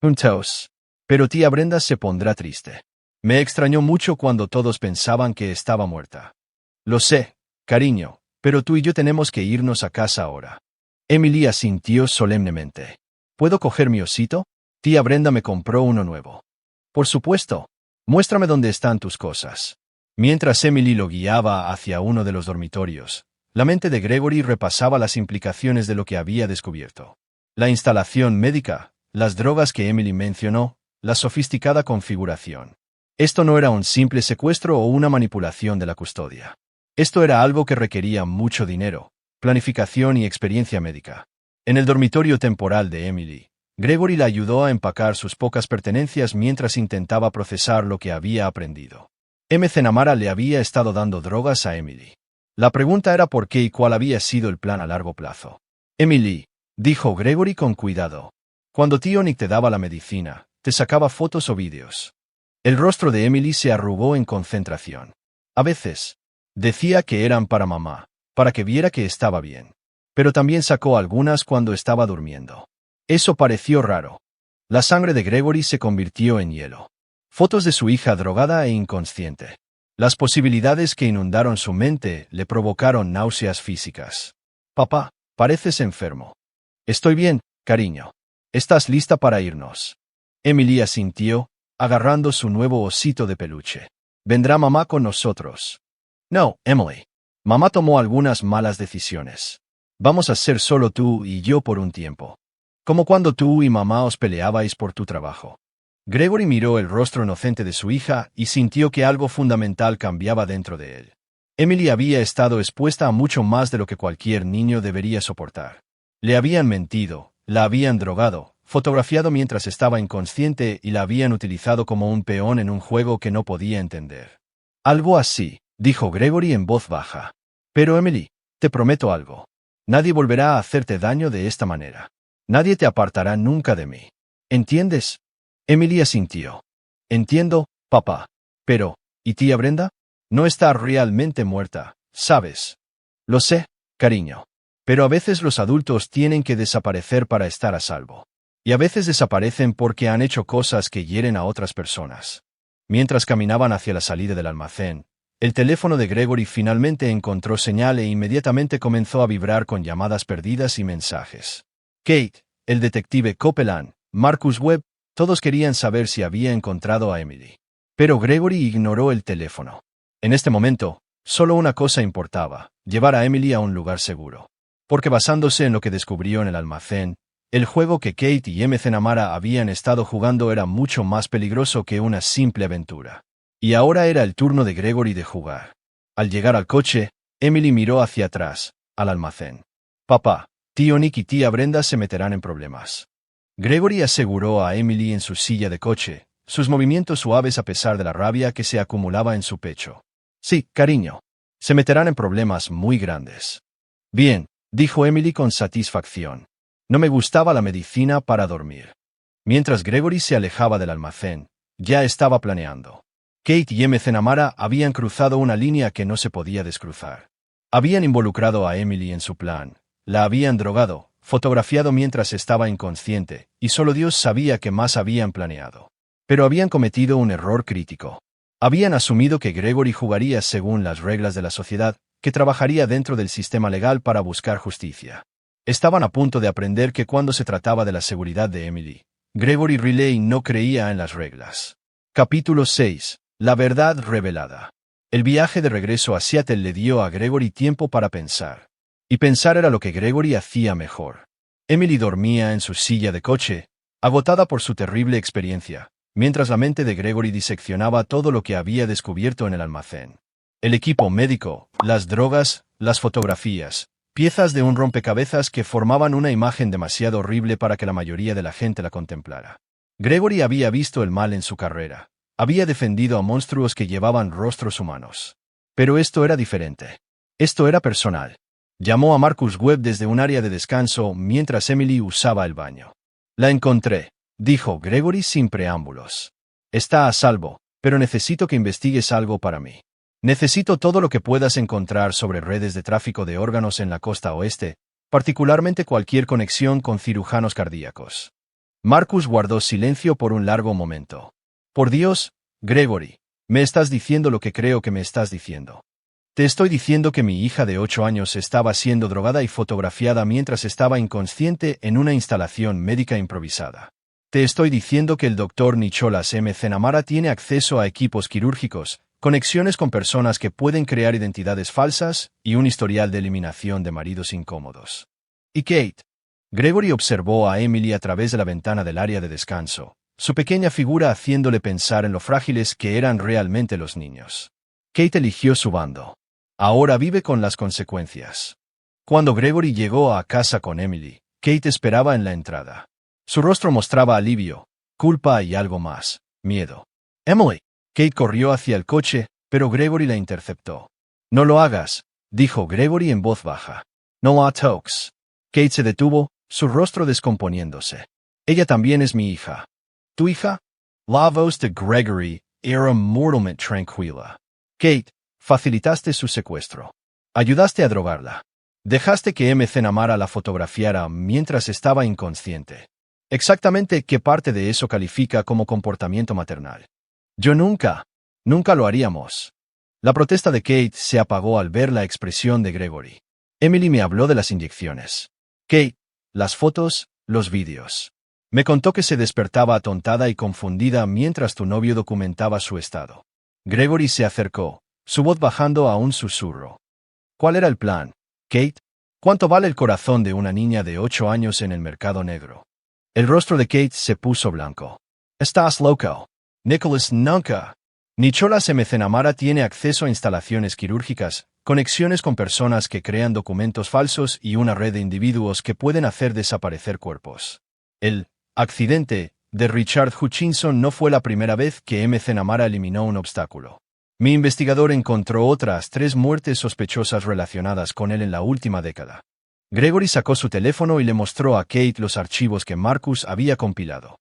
Juntos. Pero tía Brenda se pondrá triste. Me extrañó mucho cuando todos pensaban que estaba muerta. Lo sé, cariño, pero tú y yo tenemos que irnos a casa ahora. Emily asintió solemnemente. ¿Puedo coger mi osito? Tía Brenda me compró uno nuevo. Por supuesto. Muéstrame dónde están tus cosas. Mientras Emily lo guiaba hacia uno de los dormitorios, la mente de Gregory repasaba las implicaciones de lo que había descubierto. La instalación médica, las drogas que Emily mencionó, la sofisticada configuración. Esto no era un simple secuestro o una manipulación de la custodia. Esto era algo que requería mucho dinero, planificación y experiencia médica. En el dormitorio temporal de Emily, Gregory la ayudó a empacar sus pocas pertenencias mientras intentaba procesar lo que había aprendido. McNamara le había estado dando drogas a Emily. La pregunta era por qué y cuál había sido el plan a largo plazo. Emily, dijo Gregory con cuidado. Cuando tío Nick te daba la medicina, te sacaba fotos o vídeos. El rostro de Emily se arrugó en concentración. A veces, decía que eran para mamá, para que viera que estaba bien. Pero también sacó algunas cuando estaba durmiendo. Eso pareció raro. La sangre de Gregory se convirtió en hielo. Fotos de su hija drogada e inconsciente. Las posibilidades que inundaron su mente le provocaron náuseas físicas. Papá, pareces enfermo. Estoy bien, cariño. ¿Estás lista para irnos? Emily asintió, agarrando su nuevo osito de peluche. ¿Vendrá mamá con nosotros? No, Emily. Mamá tomó algunas malas decisiones. Vamos a ser solo tú y yo por un tiempo. Como cuando tú y mamá os peleabais por tu trabajo. Gregory miró el rostro inocente de su hija y sintió que algo fundamental cambiaba dentro de él. Emily había estado expuesta a mucho más de lo que cualquier niño debería soportar. Le habían mentido, la habían drogado, fotografiado mientras estaba inconsciente y la habían utilizado como un peón en un juego que no podía entender. Algo así, dijo Gregory en voz baja. Pero Emily, te prometo algo. Nadie volverá a hacerte daño de esta manera. Nadie te apartará nunca de mí. ¿Entiendes? Emily asintió. Entiendo, papá. Pero, ¿y tía Brenda? No está realmente muerta, ¿sabes? Lo sé, cariño. Pero a veces los adultos tienen que desaparecer para estar a salvo. Y a veces desaparecen porque han hecho cosas que hieren a otras personas. Mientras caminaban hacia la salida del almacén, el teléfono de Gregory finalmente encontró señal e inmediatamente comenzó a vibrar con llamadas perdidas y mensajes. Kate, el detective Copeland, Marcus Webb, todos querían saber si había encontrado a Emily. Pero Gregory ignoró el teléfono. En este momento, solo una cosa importaba, llevar a Emily a un lugar seguro. Porque basándose en lo que descubrió en el almacén, el juego que Kate y McNamara habían estado jugando era mucho más peligroso que una simple aventura. Y ahora era el turno de Gregory de jugar. Al llegar al coche, Emily miró hacia atrás, al almacén. Papá, tío Nick y tía Brenda se meterán en problemas. Gregory aseguró a Emily en su silla de coche, sus movimientos suaves a pesar de la rabia que se acumulaba en su pecho. Sí, cariño. Se meterán en problemas muy grandes. Bien, dijo Emily con satisfacción. No me gustaba la medicina para dormir. Mientras Gregory se alejaba del almacén, ya estaba planeando. Kate y McNamara habían cruzado una línea que no se podía descruzar. Habían involucrado a Emily en su plan, la habían drogado, fotografiado mientras estaba inconsciente, y solo Dios sabía qué más habían planeado. Pero habían cometido un error crítico. Habían asumido que Gregory jugaría según las reglas de la sociedad, que trabajaría dentro del sistema legal para buscar justicia. Estaban a punto de aprender que cuando se trataba de la seguridad de Emily, Gregory Riley no creía en las reglas. Capítulo 6. La verdad revelada. El viaje de regreso a Seattle le dio a Gregory tiempo para pensar. Y pensar era lo que Gregory hacía mejor. Emily dormía en su silla de coche, agotada por su terrible experiencia, mientras la mente de Gregory diseccionaba todo lo que había descubierto en el almacén. El equipo médico, las drogas, las fotografías, piezas de un rompecabezas que formaban una imagen demasiado horrible para que la mayoría de la gente la contemplara. Gregory había visto el mal en su carrera. Había defendido a monstruos que llevaban rostros humanos. Pero esto era diferente. Esto era personal. Llamó a Marcus Webb desde un área de descanso mientras Emily usaba el baño. La encontré, dijo Gregory sin preámbulos. Está a salvo, pero necesito que investigues algo para mí. Necesito todo lo que puedas encontrar sobre redes de tráfico de órganos en la costa oeste, particularmente cualquier conexión con cirujanos cardíacos. Marcus guardó silencio por un largo momento. Por Dios, Gregory, me estás diciendo lo que creo que me estás diciendo. Te estoy diciendo que mi hija de 8 años estaba siendo drogada y fotografiada mientras estaba inconsciente en una instalación médica improvisada. Te estoy diciendo que el Dr. Nicholas McNamara tiene acceso a equipos quirúrgicos, conexiones con personas que pueden crear identidades falsas y un historial de eliminación de maridos incómodos. ¿Y Kate? Gregory observó a Emily a través de la ventana del área de descanso, su pequeña figura haciéndole pensar en lo frágiles que eran realmente los niños. Kate eligió su bando. Ahora vive con las consecuencias. Cuando Gregory llegó a casa con Emily, Kate esperaba en la entrada. Su rostro mostraba alivio, culpa y algo más, miedo. Emily. Kate corrió hacia el coche, pero Gregory la interceptó. No lo hagas, dijo Gregory en voz baja. No la toques. Kate se detuvo, su rostro descomponiéndose. Ella también es mi hija. ¿Tu hija? La voz de Gregory era mortalmente tranquila. Kate, facilitaste su secuestro. Ayudaste a drogarla. Dejaste que McNamara la fotografiara mientras estaba inconsciente. Exactamente qué parte de eso califica como comportamiento maternal. Yo nunca lo haríamos. La protesta de Kate se apagó al ver la expresión de Gregory. Emily me habló de las inyecciones. Kate, las fotos, los vídeos. Me contó que se despertaba atontada y confundida mientras tu novio documentaba su estado. Gregory se acercó, su voz bajando a un susurro. ¿Cuál era el plan, Kate? ¿Cuánto vale el corazón de una niña de 8 años en el mercado negro? El rostro de Kate se puso blanco. ¿Estás loco? Nicholas nunca. Nicholas McNamara tiene acceso a instalaciones quirúrgicas, conexiones con personas que crean documentos falsos y una red de individuos que pueden hacer desaparecer cuerpos. El accidente de Richard Hutchinson no fue la primera vez que McNamara eliminó un obstáculo. Mi investigador encontró otras 3 muertes sospechosas relacionadas con él en la última década. Gregory sacó su teléfono y le mostró a Kate los archivos que Marcus había compilado.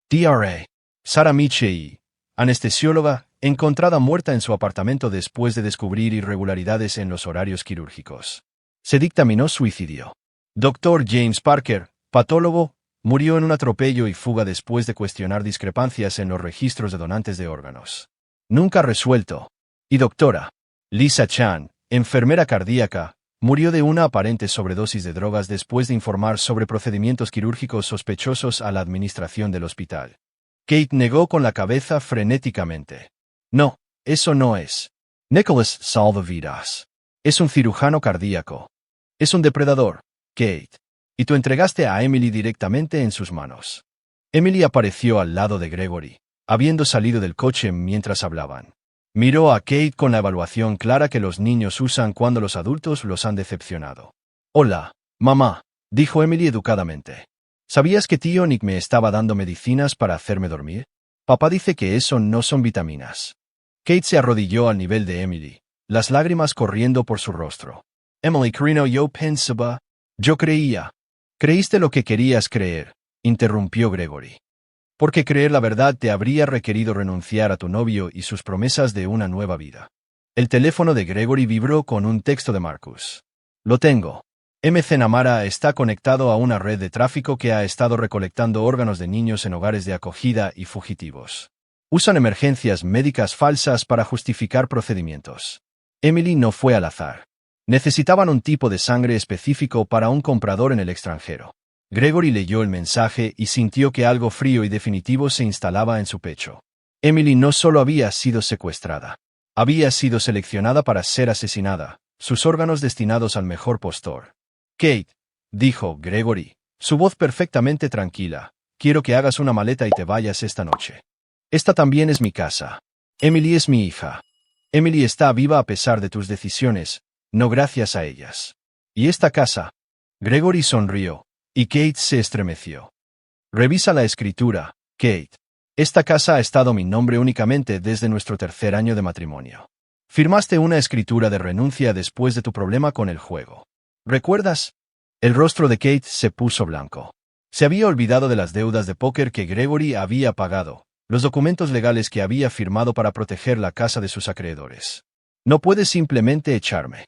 Dra. Sarah Michie, anestesióloga, encontrada muerta en su apartamento después de descubrir irregularidades en los horarios quirúrgicos. Se dictaminó suicidio. Dr. James Parker, patólogo, murió en un atropello y fuga después de cuestionar discrepancias en los registros de donantes de órganos. Nunca resuelto. Y Dra. Lisa Chan, enfermera cardíaca, murió de una aparente sobredosis de drogas después de informar sobre procedimientos quirúrgicos sospechosos a la administración del hospital. Kate negó con la cabeza frenéticamente. No, eso no es. Nicholas salva vidas. Es un cirujano cardíaco. Es un depredador, Kate. Y tú entregaste a Emily directamente en sus manos. Emily apareció al lado de Gregory, habiendo salido del coche mientras hablaban. Miró a Kate con la evaluación clara que los niños usan cuando los adultos los han decepcionado. Hola, mamá, dijo Emily educadamente. ¿Sabías que tío Nick me estaba dando medicinas para hacerme dormir? Papá dice que eso no son vitaminas. Kate se arrodilló al nivel de Emily, las lágrimas corriendo por su rostro. Emily, Carino, yo pensaba. Yo creía. Creíste lo que querías creer, interrumpió Gregory. Porque creer la verdad te habría requerido renunciar a tu novio y sus promesas de una nueva vida. El teléfono de Gregory vibró con un texto de Marcus. Lo tengo. McNamara está conectado a una red de tráfico que ha estado recolectando órganos de niños en hogares de acogida y fugitivos. Usan emergencias médicas falsas para justificar procedimientos. Emily no fue al azar. Necesitaban un tipo de sangre específico para un comprador en el extranjero. Gregory leyó el mensaje y sintió que algo frío y definitivo se instalaba en su pecho. Emily no solo había sido secuestrada. Había sido seleccionada para ser asesinada, sus órganos destinados al mejor postor. Kate, dijo Gregory, su voz perfectamente tranquila, quiero que hagas una maleta y te vayas esta noche. Esta también es mi casa. Emily es mi hija. Emily está viva a pesar de tus decisiones, no gracias a ellas. ¿Y esta casa? Gregory sonrió, y Kate se estremeció. Revisa la escritura, Kate. Esta casa ha estado mi nombre únicamente desde nuestro 3er año de matrimonio. Firmaste una escritura de renuncia después de tu problema con el juego. ¿Recuerdas? El rostro de Kate se puso blanco. Se había olvidado de las deudas de póker que Gregory había pagado, los documentos legales que había firmado para proteger la casa de sus acreedores. No puedes simplemente echarme.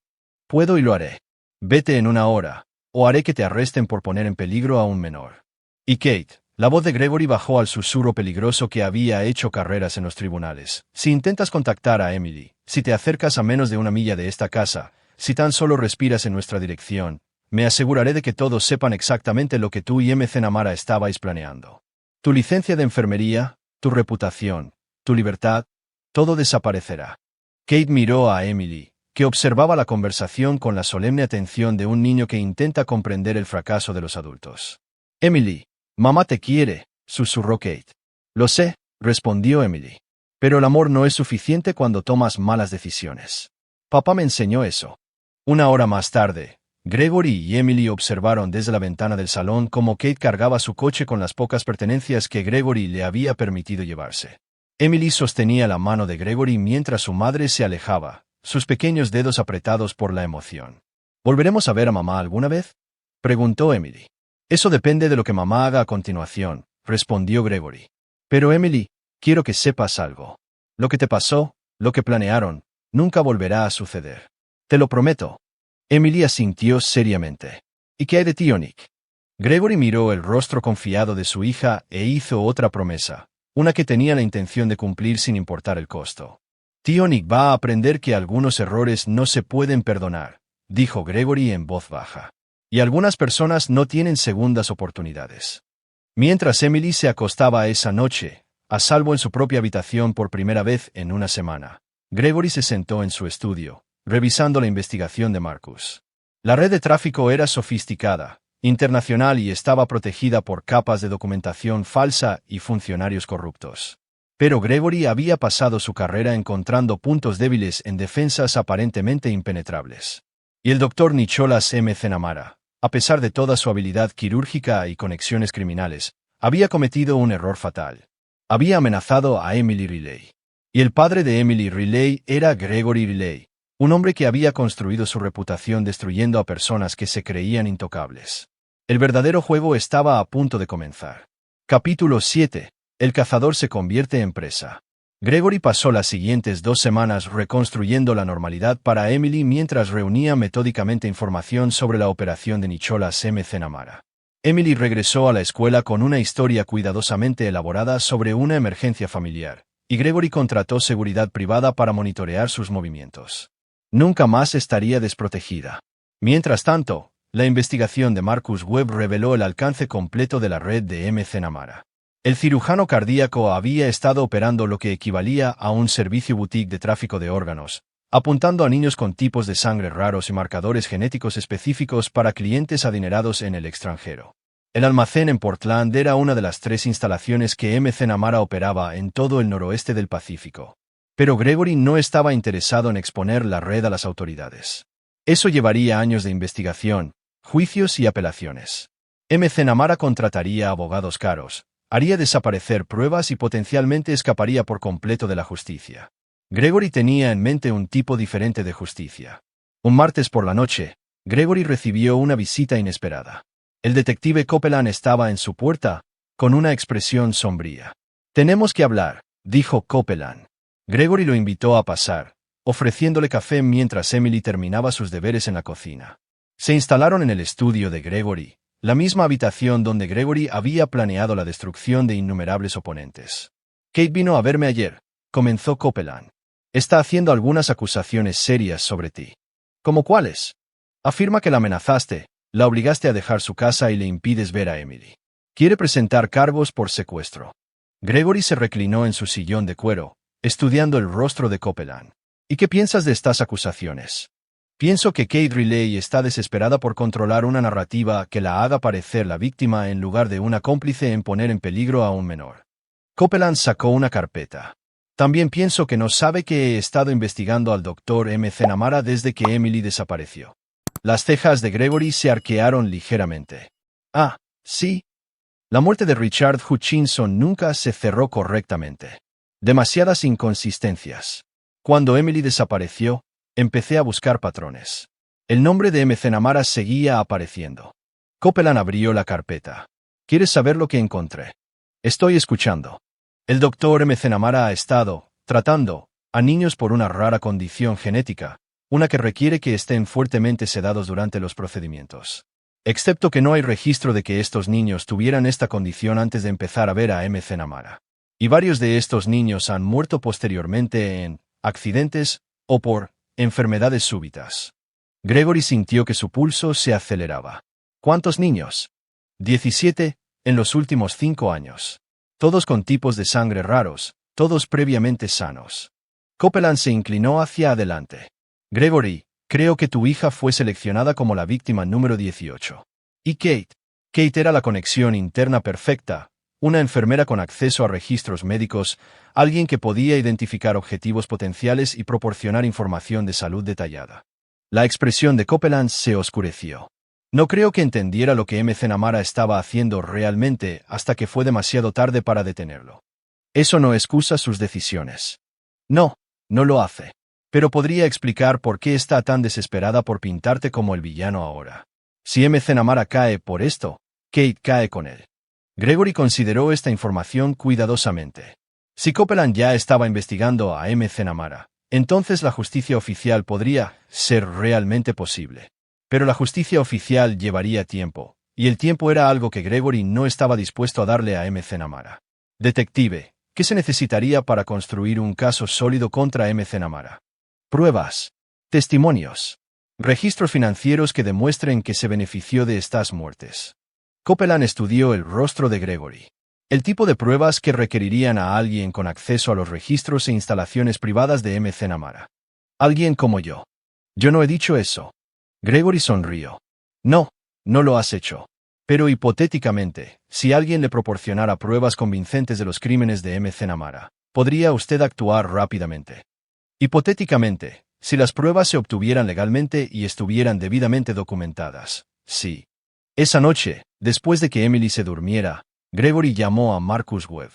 Puedo y lo haré. Vete en 1 hora, o haré que te arresten por poner en peligro a un menor. Y Kate, la voz de Gregory bajó al susurro peligroso que había hecho carreras en los tribunales. Si intentas contactar a Emily, si te acercas a menos de 1 milla de esta casa, si tan solo respiras en nuestra dirección, me aseguraré de que todos sepan exactamente lo que tú y McNamara estabais planeando. Tu licencia de enfermería, tu reputación, tu libertad, todo desaparecerá. Kate miró a Emily, que observaba la conversación con la solemne atención de un niño que intenta comprender el fracaso de los adultos. Emily, mamá te quiere, susurró Kate. Lo sé, respondió Emily. Pero el amor no es suficiente cuando tomas malas decisiones. Papá me enseñó eso. 1 hora más tarde, Gregory y Emily observaron desde la ventana del salón cómo Kate cargaba su coche con las pocas pertenencias que Gregory le había permitido llevarse. Emily sostenía la mano de Gregory mientras su madre se alejaba, sus pequeños dedos apretados por la emoción. ¿Volveremos a ver a mamá alguna vez?, preguntó Emily. Eso depende de lo que mamá haga a continuación, respondió Gregory. Pero Emily, quiero que sepas algo. Lo que te pasó, lo que planearon, nunca volverá a suceder. Te lo prometo. Emily asintió seriamente. ¿Y qué hay de ti, Nick? Gregory miró el rostro confiado de su hija e hizo otra promesa, una que tenía la intención de cumplir sin importar el costo. Tío Nick va a aprender que algunos errores no se pueden perdonar, dijo Gregory en voz baja. Y algunas personas no tienen segundas oportunidades. Mientras Emily se acostaba esa noche, a salvo en su propia habitación por primera vez en 1 semana, Gregory se sentó en su estudio, revisando la investigación de Marcus. La red de tráfico era sofisticada, internacional y estaba protegida por capas de documentación falsa y funcionarios corruptos. Pero Gregory había pasado su carrera encontrando puntos débiles en defensas aparentemente impenetrables. Y el Dr. Nicholas McNamara, a pesar de toda su habilidad quirúrgica y conexiones criminales, había cometido un error fatal. Había amenazado a Emily Riley. Y el padre de Emily Riley era Gregory Riley, un hombre que había construido su reputación destruyendo a personas que se creían intocables. El verdadero juego estaba a punto de comenzar. Capítulo 7. El cazador se convierte en presa. Gregory pasó las siguientes 2 semanas reconstruyendo la normalidad para Emily mientras reunía metódicamente información sobre la operación de Nicholas McNamara. Emily regresó a la escuela con una historia cuidadosamente elaborada sobre una emergencia familiar, y Gregory contrató seguridad privada para monitorear sus movimientos. Nunca más estaría desprotegida. Mientras tanto, la investigación de Marcus Webb reveló el alcance completo de la red de McNamara. El cirujano cardíaco había estado operando lo que equivalía a un servicio boutique de tráfico de órganos, apuntando a niños con tipos de sangre raros y marcadores genéticos específicos para clientes adinerados en el extranjero. El almacén en Portland era una de las 3 instalaciones que McNamara operaba en todo el noroeste del Pacífico. Pero Gregory no estaba interesado en exponer la red a las autoridades. Eso llevaría años de investigación, juicios y apelaciones. McNamara contrataría abogados caros, haría desaparecer pruebas y potencialmente escaparía por completo de la justicia. Gregory tenía en mente un tipo diferente de justicia. Un martes por la noche, Gregory recibió una visita inesperada. El detective Copeland estaba en su puerta, con una expresión sombría. «Tenemos que hablar», dijo Copeland. Gregory lo invitó a pasar, ofreciéndole café mientras Emily terminaba sus deberes en la cocina. Se instalaron en el estudio de Gregory, la misma habitación donde Gregory había planeado la destrucción de innumerables oponentes. «Kate vino a verme ayer», comenzó Copeland. «Está haciendo algunas acusaciones serias sobre ti». «¿Cómo cuáles?» «Afirma que la amenazaste, la obligaste a dejar su casa y le impides ver a Emily. Quiere presentar cargos por secuestro». Gregory se reclinó en su sillón de cuero, estudiando el rostro de Copeland. ¿Y qué piensas de estas acusaciones? Pienso que Kate Riley está desesperada por controlar una narrativa que la haga parecer la víctima en lugar de una cómplice en poner en peligro a un menor. Copeland sacó una carpeta. También pienso que no sabe que he estado investigando al Dr. McNamara desde que Emily desapareció. Las cejas de Gregory se arquearon ligeramente. Ah, sí. La muerte de Richard Hutchinson nunca se cerró correctamente. Demasiadas inconsistencias. Cuando Emily desapareció, empecé a buscar patrones. El nombre de McNamara seguía apareciendo. Copeland abrió la carpeta. ¿Quieres saber lo que encontré? Estoy escuchando. El Dr. McNamara ha estado tratando a niños por una rara condición genética, una que requiere que estén fuertemente sedados durante los procedimientos. Excepto que no hay registro de que estos niños tuvieran esta condición antes de empezar a ver a McNamara. Y varios de estos niños han muerto posteriormente en accidentes o por enfermedades súbitas. Gregory sintió que su pulso se aceleraba. ¿Cuántos niños? 17, en los últimos 5 años. Todos con tipos de sangre raros, todos previamente sanos. Copeland se inclinó hacia adelante. Gregory, creo que tu hija fue seleccionada como la víctima número 18. ¿Y Kate? Kate era la conexión interna perfecta, una enfermera con acceso a registros médicos, alguien que podía identificar objetivos potenciales y proporcionar información de salud detallada. La expresión de Copeland se oscureció. No creo que entendiera lo que McNamara estaba haciendo realmente hasta que fue demasiado tarde para detenerlo. Eso no excusa sus decisiones. No, no lo hace. Pero podría explicar por qué está tan desesperada por pintarte como el villano ahora. Si McNamara cae por esto, Kate cae con él. Gregory consideró esta información cuidadosamente. Si Copeland ya estaba investigando a McNamara, entonces la justicia oficial podría ser realmente posible. Pero la justicia oficial llevaría tiempo, y el tiempo era algo que Gregory no estaba dispuesto a darle a McNamara. Detective, ¿qué se necesitaría para construir un caso sólido contra McNamara? Pruebas. Testimonios. Registros financieros que demuestren que se benefició de estas muertes. Copeland estudió el rostro de Gregory. El tipo de pruebas que requerirían a alguien con acceso a los registros e instalaciones privadas de McNamara. Alguien como yo. Yo no he dicho eso. Gregory sonrió. No, no lo has hecho. Pero hipotéticamente, si alguien le proporcionara pruebas convincentes de los crímenes de McNamara, ¿podría usted actuar rápidamente? Hipotéticamente, si las pruebas se obtuvieran legalmente y estuvieran debidamente documentadas, sí. Esa noche, después de que Emily se durmiera, Gregory llamó a Marcus Webb.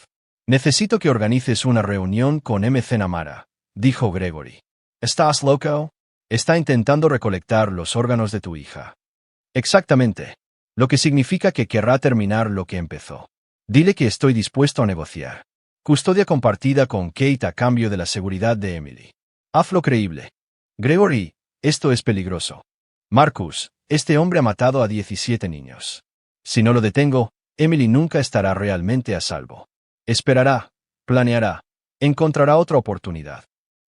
Necesito que organices una reunión con McNamara, dijo Gregory. ¿Estás loco? Está intentando recolectar los órganos de tu hija. Exactamente. Lo que significa que querrá terminar lo que empezó. Dile que estoy dispuesto a negociar. Custodia compartida con Kate a cambio de la seguridad de Emily. Hazlo creíble. Gregory, esto es peligroso. Marcus, este hombre ha matado a 17 niños. Si no lo detengo, Emily nunca estará realmente a salvo. Esperará, planeará, encontrará otra oportunidad.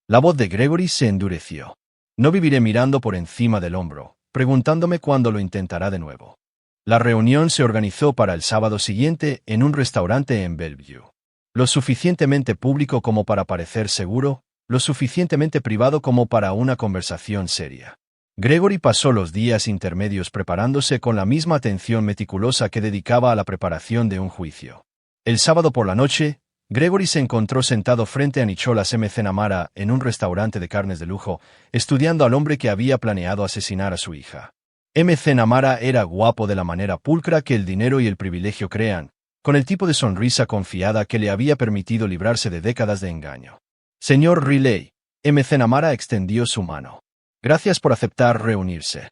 La voz de Gregory se endureció. No viviré mirando por encima del hombro, preguntándome cuándo lo intentará de nuevo. La reunión se organizó para el sábado siguiente en un restaurante en Bellevue. Lo suficientemente público como para parecer seguro, lo suficientemente privado como para una conversación seria. Gregory pasó los días intermedios preparándose con la misma atención meticulosa que dedicaba a la preparación de un juicio. El sábado por la noche, Gregory se encontró sentado frente a Nicholas McNamara en un restaurante de carnes de lujo, estudiando al hombre que había planeado asesinar a su hija. McNamara era guapo de la manera pulcra que el dinero y el privilegio crean, con el tipo de sonrisa confiada que le había permitido librarse de décadas de engaño. Señor Riley, McNamara extendió su mano. Gracias por aceptar reunirse.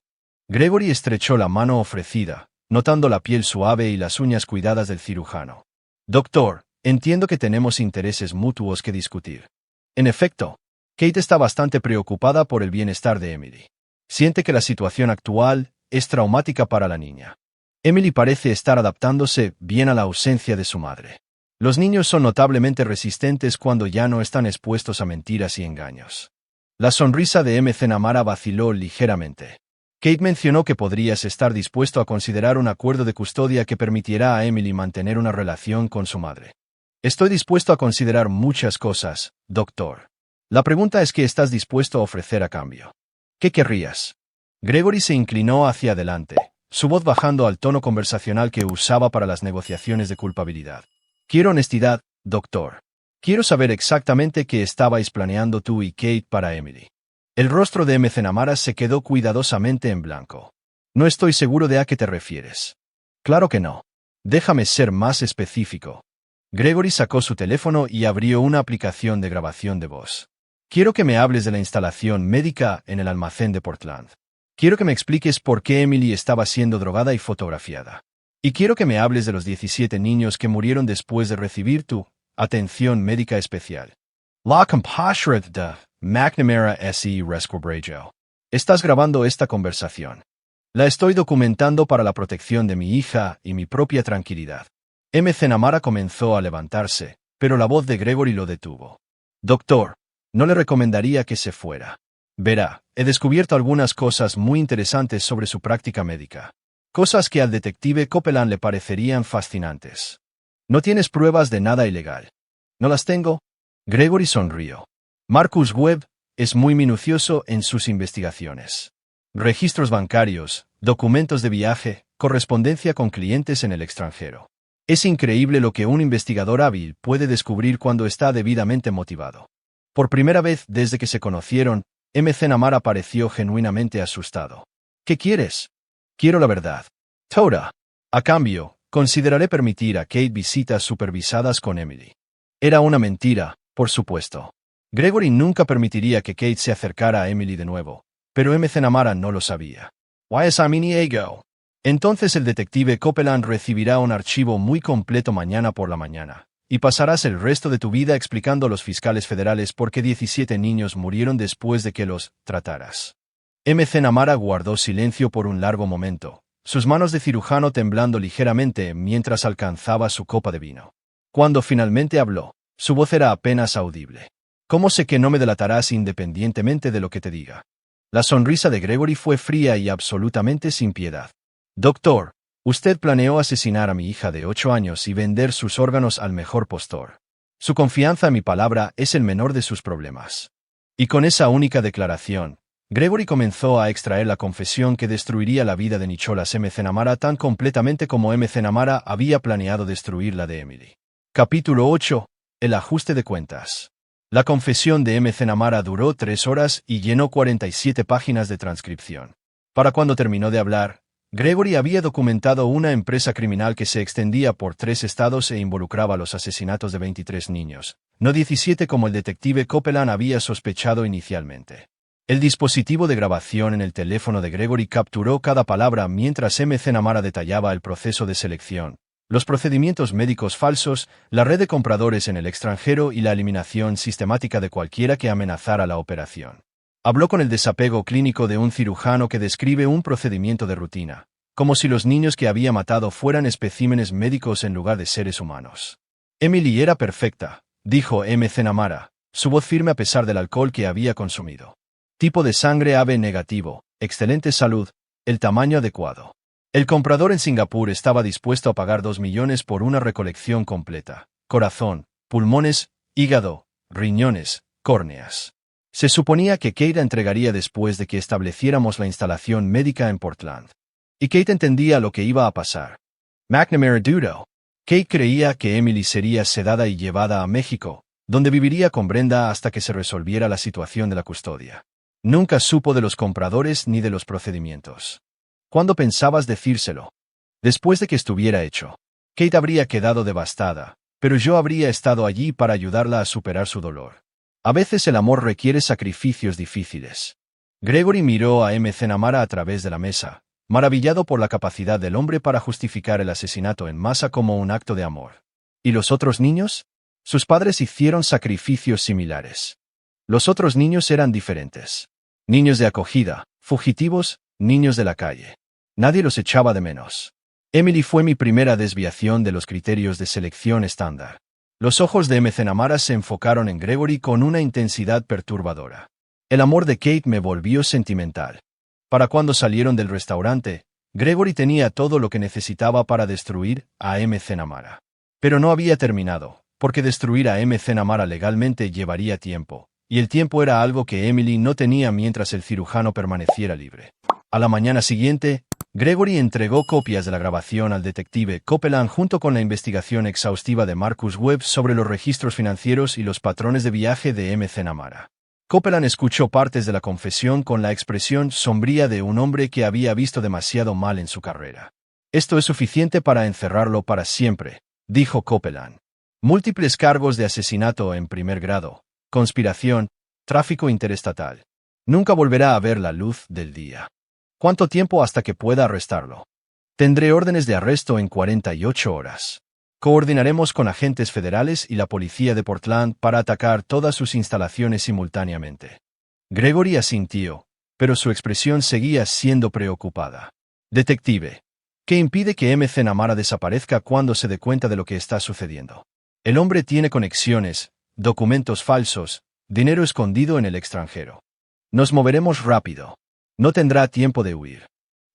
Gregory estrechó la mano ofrecida, notando la piel suave y las uñas cuidadas del cirujano. Doctor, entiendo que tenemos intereses mutuos que discutir. En efecto, Kate está bastante preocupada por el bienestar de Emily. Siente que la situación actual es traumática para la niña. Emily parece estar adaptándose bien a la ausencia de su madre. Los niños son notablemente resistentes cuando ya no están expuestos a mentiras y engaños. La sonrisa de McNamara vaciló ligeramente. Kate mencionó que podrías estar dispuesto a considerar un acuerdo de custodia que permitiera a Emily mantener una relación con su madre. Estoy dispuesto a considerar muchas cosas, doctor. La pregunta es qué estás dispuesto a ofrecer a cambio. ¿Qué querrías? Gregory se inclinó hacia adelante, su voz bajando al tono conversacional que usaba para las negociaciones de culpabilidad. Quiero honestidad, doctor. Quiero saber exactamente qué estabais planeando tú y Kate para Emily. El rostro de McNamara se quedó cuidadosamente en blanco. No estoy seguro de a qué te refieres. Claro que no. Déjame ser más específico. Gregory sacó su teléfono y abrió una aplicación de grabación de voz. Quiero que me hables de la instalación médica en el almacén de Portland. Quiero que me expliques por qué Emily estaba siendo drogada y fotografiada. Y quiero que me hables de los 17 niños que murieron después de recibir tu atención médica especial. La compasión de McNamara S.E. Resquebrajo. Estás grabando esta conversación. La estoy documentando para la protección de mi hija y mi propia tranquilidad. McNamara comenzó a levantarse, pero la voz de Gregory lo detuvo. Doctor, no le recomendaría que se fuera. Verá, he descubierto algunas cosas muy interesantes sobre su práctica médica. Cosas que al detective Copeland le parecerían fascinantes. No tienes pruebas de nada ilegal. ¿No las tengo? Gregory sonrió. Marcus Webb es muy minucioso en sus investigaciones. Registros bancarios, documentos de viaje, correspondencia con clientes en el extranjero. Es increíble lo que un investigador hábil puede descubrir cuando está debidamente motivado. Por primera vez desde que se conocieron, McNamara pareció genuinamente asustado. ¿Qué quieres? Quiero la verdad. Toda. A cambio, consideraré permitir a Kate visitas supervisadas con Emily. Era una mentira, por supuesto. Gregory nunca permitiría que Kate se acercara a Emily de nuevo, pero McNamara no lo sabía. Why is mini ego? Entonces el detective Copeland recibirá un archivo muy completo mañana por la mañana, y pasarás el resto de tu vida explicando a los fiscales federales por qué 17 niños murieron después de que los trataras. McNamara guardó silencio por un largo momento, sus manos de cirujano temblando ligeramente mientras alcanzaba su copa de vino. Cuando finalmente habló, su voz era apenas audible. ¿Cómo sé que no me delatarás independientemente de lo que te diga? La sonrisa de Gregory fue fría y absolutamente sin piedad. Doctor, usted planeó asesinar a mi hija de 8 años y vender sus órganos al mejor postor. Su confianza en mi palabra es el menor de sus problemas. Y con esa única declaración, Gregory comenzó a extraer la confesión que destruiría la vida de Nicholas McNamara tan completamente como McNamara había planeado destruir la de Emily. Capítulo 8. El ajuste de cuentas. La confesión de McNamara duró 3 horas y llenó 47 páginas de transcripción. Para cuando terminó de hablar, Gregory había documentado una empresa criminal que se extendía por 3 estados e involucraba los asesinatos de 23 niños, no 17 como el detective Copeland había sospechado inicialmente. El dispositivo de grabación en el teléfono de Gregory capturó cada palabra mientras McNamara detallaba el proceso de selección, los procedimientos médicos falsos, la red de compradores en el extranjero y la eliminación sistemática de cualquiera que amenazara la operación. Habló con el desapego clínico de un cirujano que describe un procedimiento de rutina, como si los niños que había matado fueran especímenes médicos en lugar de seres humanos. Emily era perfecta, dijo McNamara, su voz firme a pesar del alcohol que había consumido. Tipo de sangre AB negativo, excelente salud, el tamaño adecuado. El comprador en Singapur estaba dispuesto a pagar 2 millones por una recolección completa. Corazón, pulmones, hígado, riñones, córneas. Se suponía que Kate la entregaría después de que estableciéramos la instalación médica en Portland. Y Kate entendía lo que iba a pasar. McNamara dudó. Kate creía que Emily sería sedada y llevada a México, donde viviría con Brenda hasta que se resolviera la situación de la custodia. Nunca supo de los compradores ni de los procedimientos. ¿Cuándo pensabas decírselo? Después de que estuviera hecho. Kate habría quedado devastada, pero yo habría estado allí para ayudarla a superar su dolor. A veces el amor requiere sacrificios difíciles. Gregory miró a McNamara a través de la mesa, maravillado por la capacidad del hombre para justificar el asesinato en masa como un acto de amor. ¿Y los otros niños? Sus padres hicieron sacrificios similares. Los otros niños eran diferentes. Niños de acogida, fugitivos, niños de la calle. Nadie los echaba de menos. Emily fue mi primera desviación de los criterios de selección estándar. Los ojos de McNamara se enfocaron en Gregory con una intensidad perturbadora. El amor de Kate me volvió sentimental. Para cuando salieron del restaurante, Gregory tenía todo lo que necesitaba para destruir a McNamara. Pero no había terminado, porque destruir a McNamara legalmente llevaría tiempo, y el tiempo era algo que Emily no tenía mientras el cirujano permaneciera libre. A la mañana siguiente, Gregory entregó copias de la grabación al detective Copeland junto con la investigación exhaustiva de Marcus Webb sobre los registros financieros y los patrones de viaje de McNamara. Copeland escuchó partes de la confesión con la expresión sombría de un hombre que había visto demasiado mal en su carrera. «Esto es suficiente para encerrarlo para siempre», dijo Copeland. «Múltiples cargos de asesinato en primer grado, conspiración, tráfico interestatal. Nunca volverá a ver la luz del día. ¿Cuánto tiempo hasta que pueda arrestarlo? Tendré órdenes de arresto en 48 horas. Coordinaremos con agentes federales y la policía de Portland para atacar todas sus instalaciones simultáneamente». Gregory asintió, pero su expresión seguía siendo preocupada. «Detective, ¿qué impide que McNamara desaparezca cuando se dé cuenta de lo que está sucediendo? El hombre tiene conexiones, documentos falsos, dinero escondido en el extranjero. Nos moveremos rápido. No tendrá tiempo de huir».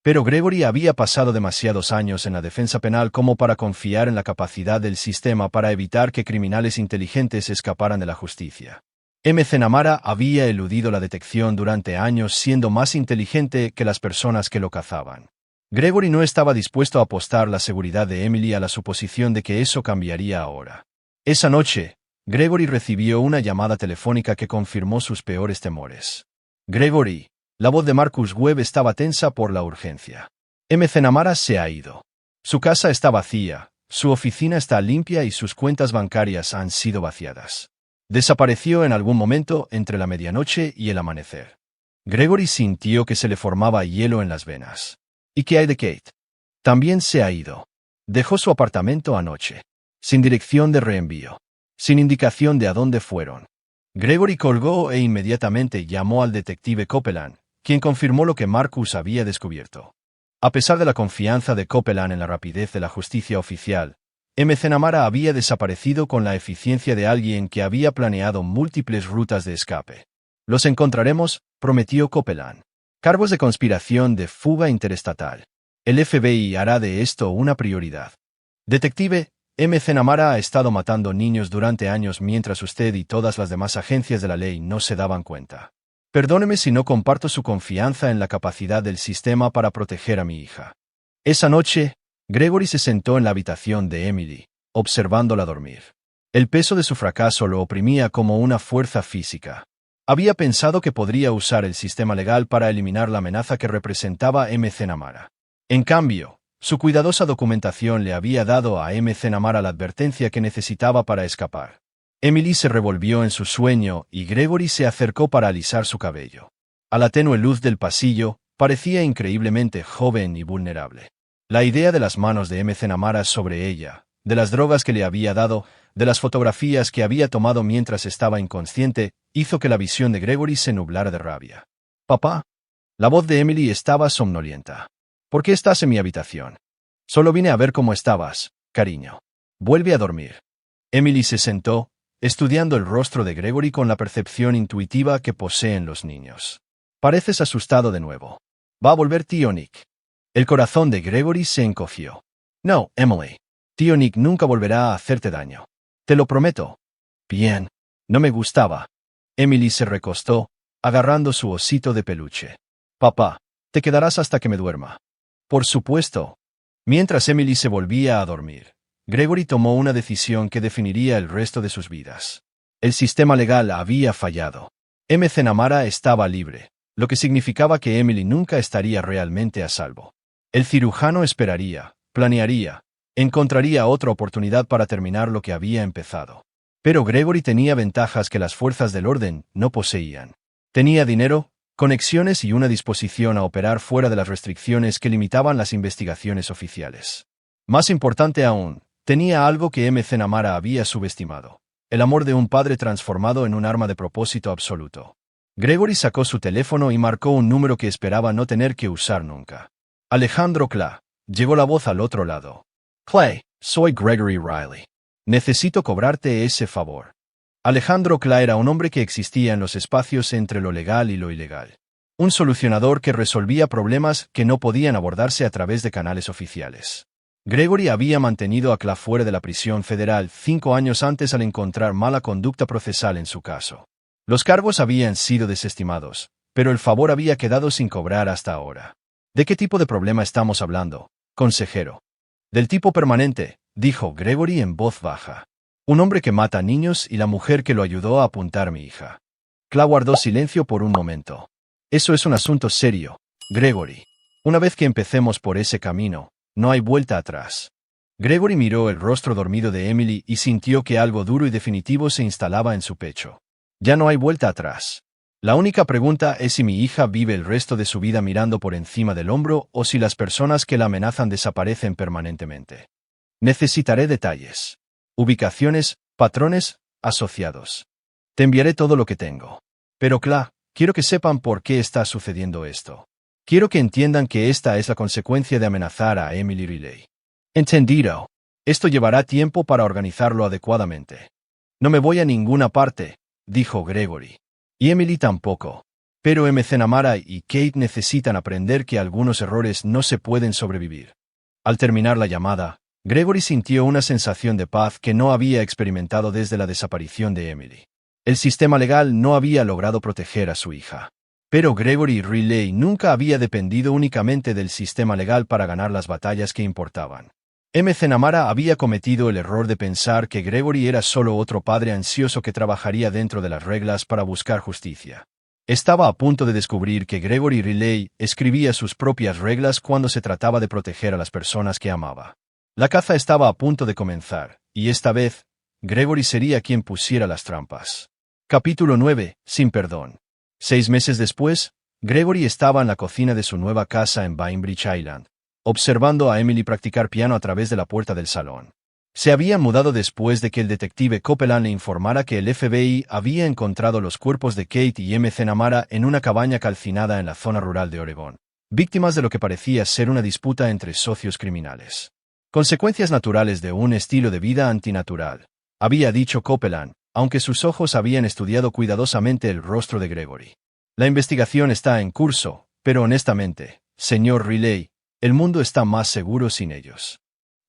Pero Gregory había pasado demasiados años en la defensa penal como para confiar en la capacidad del sistema para evitar que criminales inteligentes escaparan de la justicia. McNamara había eludido la detección durante años siendo más inteligente que las personas que lo cazaban. Gregory no estaba dispuesto a apostar la seguridad de Emily a la suposición de que eso cambiaría ahora. Esa noche, Gregory recibió una llamada telefónica que confirmó sus peores temores. «Gregory». La voz de Marcus Webb estaba tensa por la urgencia. McNamara se ha ido. Su casa está vacía, su oficina está limpia y sus cuentas bancarias han sido vaciadas. Desapareció en algún momento entre la medianoche y el amanecer. Gregory sintió que se le formaba hielo en las venas. ¿Y qué hay de Kate? También se ha ido. Dejó su apartamento anoche. Sin dirección de reenvío. Sin indicación de a dónde fueron. Gregory colgó e inmediatamente llamó al detective Copeland, quien confirmó lo que Marcus había descubierto. A pesar de la confianza de Copeland en la rapidez de la justicia oficial, McNamara había desaparecido con la eficiencia de alguien que había planeado múltiples rutas de escape. «Los encontraremos», prometió Copeland. «Cargos de conspiración de fuga interestatal. El FBI hará de esto una prioridad. Detective, McNamara ha estado matando niños durante años mientras usted y todas las demás agencias de la ley no se daban cuenta. Perdóneme si no comparto su confianza en la capacidad del sistema para proteger a mi hija». Esa noche, Gregory se sentó en la habitación de Emily, observándola dormir. El peso de su fracaso lo oprimía como una fuerza física. Había pensado que podría usar el sistema legal para eliminar la amenaza que representaba McNamara. En cambio, su cuidadosa documentación le había dado a McNamara la advertencia que necesitaba para escapar. Emily se revolvió en su sueño y Gregory se acercó para alisar su cabello. A la tenue luz del pasillo, parecía increíblemente joven y vulnerable. La idea de las manos de McNamara sobre ella, de las drogas que le había dado, de las fotografías que había tomado mientras estaba inconsciente, hizo que la visión de Gregory se nublara de rabia. «Papá». La voz de Emily estaba somnolienta. «¿Por qué estás en mi habitación?» «Solo vine a ver cómo estabas, cariño. Vuelve a dormir». Emily se sentó, estudiando el rostro de Gregory con la percepción intuitiva que poseen los niños. «Pareces asustado de nuevo. Va a volver tío Nick». El corazón de Gregory se encogió. «No, Emily. Tío Nick nunca volverá a hacerte daño. Te lo prometo». «Bien». No me gustaba. Emily se recostó, agarrando su osito de peluche. «Papá, te quedarás hasta que me duerma». «Por supuesto». Mientras Emily se volvía a dormir, Gregory tomó una decisión que definiría el resto de sus vidas. El sistema legal había fallado. McNamara estaba libre, lo que significaba que Emily nunca estaría realmente a salvo. El cirujano esperaría, planearía, encontraría otra oportunidad para terminar lo que había empezado. Pero Gregory tenía ventajas que las fuerzas del orden no poseían. Tenía dinero, conexiones y una disposición a operar fuera de las restricciones que limitaban las investigaciones oficiales. Más importante aún, tenía algo que McNamara había subestimado: el amor de un padre transformado en un arma de propósito absoluto. Gregory sacó su teléfono y marcó un número que esperaba no tener que usar nunca. «Alejandro Cla», llegó la voz al otro lado. «Clay, soy Gregory Riley. Necesito cobrarte ese favor». Alejandro Cla era un hombre que existía en los espacios entre lo legal y lo ilegal. Un solucionador que resolvía problemas que no podían abordarse a través de canales oficiales. Gregory había mantenido a Cla fuera de la prisión federal 5 años antes al encontrar mala conducta procesal en su caso. Los cargos habían sido desestimados, pero el favor había quedado sin cobrar hasta ahora. ¿De qué tipo de problema estamos hablando, consejero? Del tipo permanente, dijo Gregory en voz baja. Un hombre que mata niños y la mujer que lo ayudó a apuntar a mi hija. Clay guardó silencio por un momento. Eso es un asunto serio, Gregory. Una vez que empecemos por ese camino, no hay vuelta atrás. Gregory miró el rostro dormido de Emily y sintió que algo duro y definitivo se instalaba en su pecho. Ya no hay vuelta atrás. La única pregunta es si mi hija vive el resto de su vida mirando por encima del hombro o si las personas que la amenazan desaparecen permanentemente. Necesitaré detalles. Ubicaciones, patrones, asociados. Te enviaré todo lo que tengo. Pero Clay, quiero que sepan por qué está sucediendo esto. Quiero que entiendan que esta es la consecuencia de amenazar a Emily Riley. Entendido. Esto llevará tiempo para organizarlo adecuadamente. No me voy a ninguna parte, dijo Gregory. Y Emily tampoco. Pero McNamara y Kate necesitan aprender que algunos errores no se pueden sobrevivir. Al terminar la llamada, Gregory sintió una sensación de paz que no había experimentado desde la desaparición de Emily. El sistema legal no había logrado proteger a su hija. Pero Gregory Riley nunca había dependido únicamente del sistema legal para ganar las batallas que importaban. McNamara había cometido el error de pensar que Gregory era solo otro padre ansioso que trabajaría dentro de las reglas para buscar justicia. Estaba a punto de descubrir que Gregory Riley escribía sus propias reglas cuando se trataba de proteger a las personas que amaba. La caza estaba a punto de comenzar, y esta vez, Gregory sería quien pusiera las trampas. Capítulo 9. Sin perdón. 6 meses después, Gregory estaba en la cocina de su nueva casa en Bainbridge Island, observando a Emily practicar piano a través de la puerta del salón. Se había mudado después de que el detective Copeland le informara que el FBI había encontrado los cuerpos de Kate y McNamara en una cabaña calcinada en la zona rural de Oregón, víctimas de lo que parecía ser una disputa entre socios criminales. Consecuencias naturales de un estilo de vida antinatural, había dicho Copeland, aunque sus ojos habían estudiado cuidadosamente el rostro de Gregory. La investigación está en curso, pero honestamente, señor Riley, el mundo está más seguro sin ellos.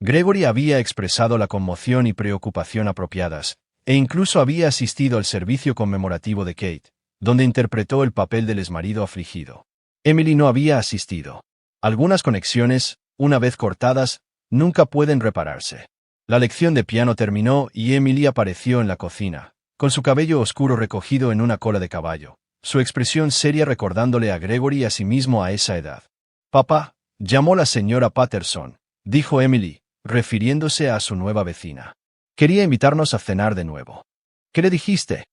Gregory había expresado la conmoción y preocupación apropiadas, e incluso había asistido al servicio conmemorativo de Kate, donde interpretó el papel del exmarido afligido. Emily no había asistido. Algunas conexiones, una vez cortadas, nunca pueden repararse. La lección de piano terminó y Emily apareció en la cocina, con su cabello oscuro recogido en una cola de caballo, su expresión seria recordándole a Gregory a sí mismo a esa edad. «Papá», llamó la señora Patterson, dijo Emily, refiriéndose a su nueva vecina. «Quería invitarnos a cenar de nuevo». «¿Qué le dijiste?»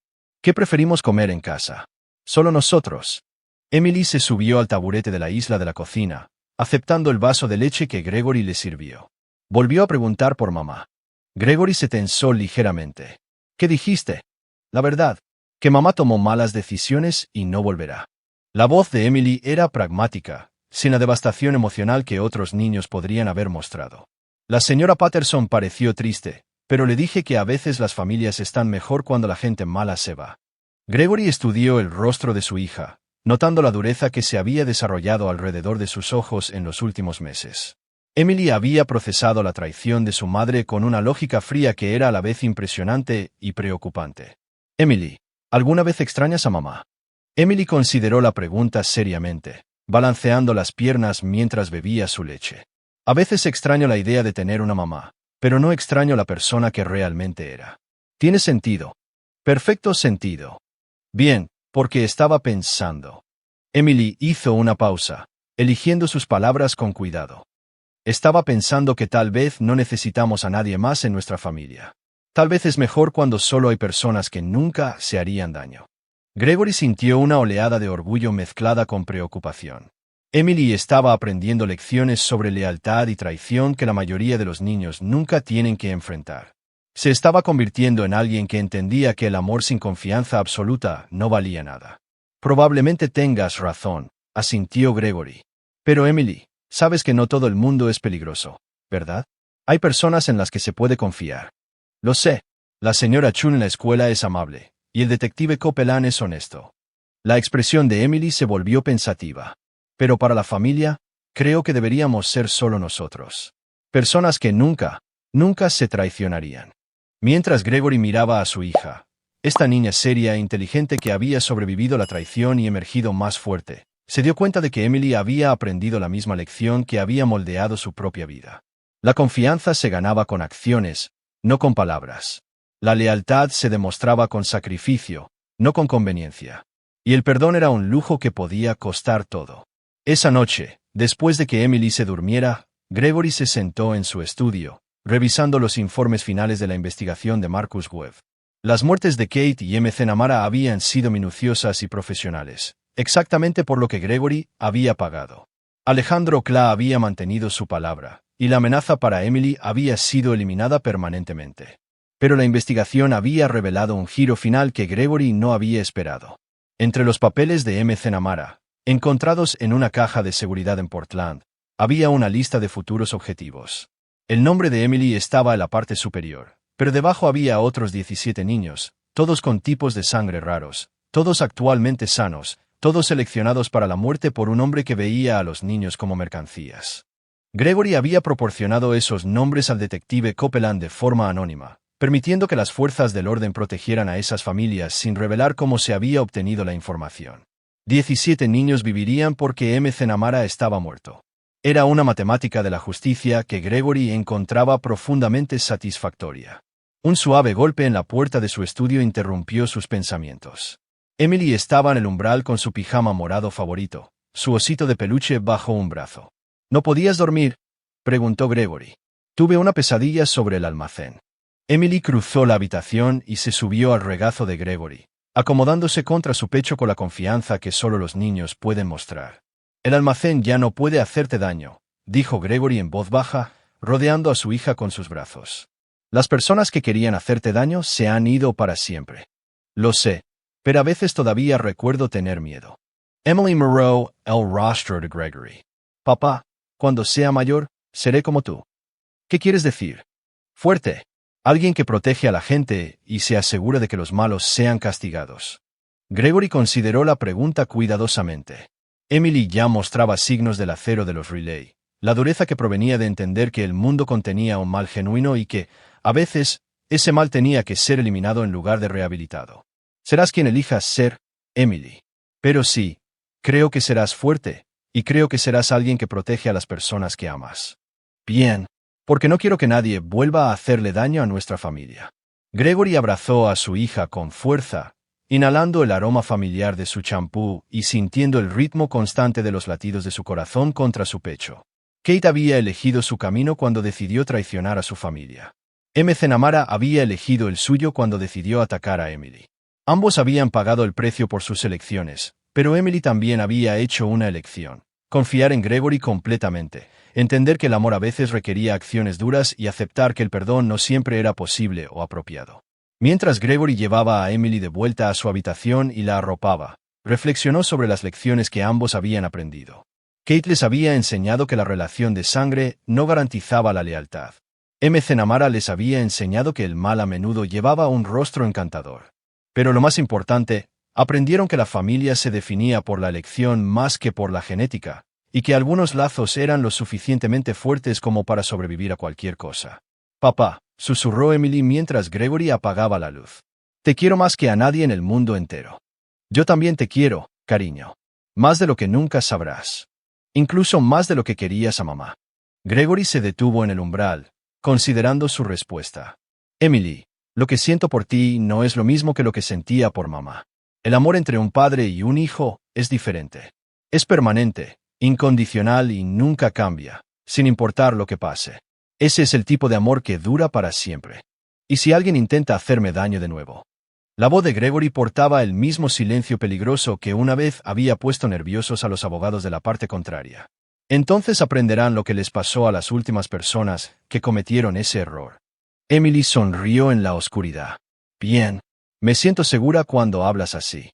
«¿Qué preferimos comer en casa? Solo nosotros». Emily se subió al taburete de la isla de la cocina, aceptando el vaso de leche que Gregory le sirvió. Volvió a preguntar por mamá. Gregory se tensó ligeramente. «¿Qué dijiste?» «La verdad, que mamá tomó malas decisiones y no volverá». La voz de Emily era pragmática, sin la devastación emocional que otros niños podrían haber mostrado. La señora Patterson pareció triste, pero le dije que a veces las familias están mejor cuando la gente mala se va. Gregory estudió el rostro de su hija, notando la dureza que se había desarrollado alrededor de sus ojos en los últimos meses. Emily había procesado la traición de su madre con una lógica fría que era a la vez impresionante y preocupante. «Emily, ¿alguna vez extrañas a mamá?» Emily consideró la pregunta seriamente, balanceando las piernas mientras bebía su leche. «A veces extraño la idea de tener una mamá, pero no extraño la persona que realmente era». «Tiene sentido». «Perfecto sentido». «Bien, porque estaba pensando». Emily hizo una pausa, eligiendo sus palabras con cuidado. «Estaba pensando que tal vez no necesitamos a nadie más en nuestra familia. Tal vez es mejor cuando solo hay personas que nunca se harían daño». Gregory sintió una oleada de orgullo mezclada con preocupación. Emily estaba aprendiendo lecciones sobre lealtad y traición que la mayoría de los niños nunca tienen que enfrentar. Se estaba convirtiendo en alguien que entendía que el amor sin confianza absoluta no valía nada. «Probablemente tengas razón», asintió Gregory. «Pero Emily, sabes que no todo el mundo es peligroso, ¿verdad? Hay personas en las que se puede confiar». «Lo sé. La señora Chun en la escuela es amable, y el detective Copeland es honesto». La expresión de Emily se volvió pensativa. «Pero para la familia, creo que deberíamos ser solo nosotros. Personas que nunca se traicionarían». Mientras Gregory miraba a su hija, Esta niña seria e inteligente que había sobrevivido la traición y emergido más fuerte, se dio cuenta de que Emily había aprendido la misma lección que había moldeado su propia vida. La confianza se ganaba con acciones, no con palabras. La lealtad se demostraba con sacrificio, no con conveniencia. Y el perdón era un lujo que podía costar todo. Esa noche, después de que Emily se durmiera, Gregory se sentó en su estudio, revisando los informes finales de la investigación de Marcus Webb. Las muertes de Kate y McNamara habían sido minuciosas y profesionales, exactamente por lo que Gregory había pagado. Alejandro Kla había mantenido su palabra, y la amenaza para Emily había sido eliminada permanentemente. Pero la investigación había revelado un giro final que Gregory no había esperado. Entre los papeles de McNamara, encontrados en una caja de seguridad en Portland, había una lista de futuros objetivos. El nombre de Emily estaba en la parte superior, pero debajo había otros 17 niños, todos con tipos de sangre raros, todos actualmente sanos, todos seleccionados para la muerte por un hombre que veía a los niños como mercancías. Gregory había proporcionado esos nombres al detective Copeland de forma anónima, permitiendo que las fuerzas del orden protegieran a esas familias sin revelar cómo se había obtenido la información. 17 niños vivirían porque McNamara estaba muerto. Era una matemática de la justicia que Gregory encontraba profundamente satisfactoria. Un suave golpe en la puerta de su estudio interrumpió sus pensamientos. Emily estaba en el umbral con su pijama morado favorito, su osito de peluche bajo un brazo. ¿No podías dormir?, preguntó Gregory. Tuve una pesadilla sobre el almacén. Emily cruzó la habitación y se subió al regazo de Gregory, acomodándose contra su pecho con la confianza que solo los niños pueden mostrar. El almacén ya no puede hacerte daño, dijo Gregory en voz baja, rodeando a su hija con sus brazos. Las personas que querían hacerte daño se han ido para siempre. Lo sé, pero a veces todavía recuerdo tener miedo. Emily Moreau, el rostro de Gregory. Papá, cuando sea mayor, seré como tú. ¿Qué quieres decir? Fuerte. Alguien que protege a la gente y se asegura de que los malos sean castigados. Gregory consideró la pregunta cuidadosamente. Emily ya mostraba signos del acero de los Relay, la dureza que provenía de entender que el mundo contenía un mal genuino y que, a veces, ese mal tenía que ser eliminado en lugar de rehabilitado. Serás quien elijas ser, Emily. Pero sí, creo que serás fuerte, y creo que serás alguien que protege a las personas que amas. Bien, porque no quiero que nadie vuelva a hacerle daño a nuestra familia. Gregory abrazó a su hija con fuerza, inhalando el aroma familiar de su champú y sintiendo el ritmo constante de los latidos de su corazón contra su pecho. Kate había elegido su camino cuando decidió traicionar a su familia. McNamara había elegido el suyo cuando decidió atacar a Emily. Ambos habían pagado el precio por sus elecciones, pero Emily también había hecho una elección: confiar en Gregory completamente, entender que el amor a veces requería acciones duras y aceptar que el perdón no siempre era posible o apropiado. Mientras Gregory llevaba a Emily de vuelta a su habitación y la arropaba, reflexionó sobre las lecciones que ambos habían aprendido. Kate les había enseñado que la relación de sangre no garantizaba la lealtad. McNamara les había enseñado que el mal a menudo llevaba un rostro encantador. Pero lo más importante, aprendieron que la familia se definía por la elección más que por la genética, y que algunos lazos eran lo suficientemente fuertes como para sobrevivir a cualquier cosa. Papá, susurró Emily mientras Gregory apagaba la luz. Te quiero más que a nadie en el mundo entero. Yo también te quiero, cariño. Más de lo que nunca sabrás. Incluso más de lo que querías a mamá. Gregory se detuvo en el umbral, considerando su respuesta. Emily, lo que siento por ti no es lo mismo que lo que sentía por mamá. El amor entre un padre y un hijo es diferente. Es permanente, incondicional y nunca cambia, sin importar lo que pase. Ese es el tipo de amor que dura para siempre. ¿Y si alguien intenta hacerme daño de nuevo? La voz de Gregory portaba el mismo silencio peligroso que una vez había puesto nerviosos a los abogados de la parte contraria. Entonces aprenderán lo que les pasó a las últimas personas que cometieron ese error. Emily sonrió en la oscuridad. Bien, me siento segura cuando hablas así.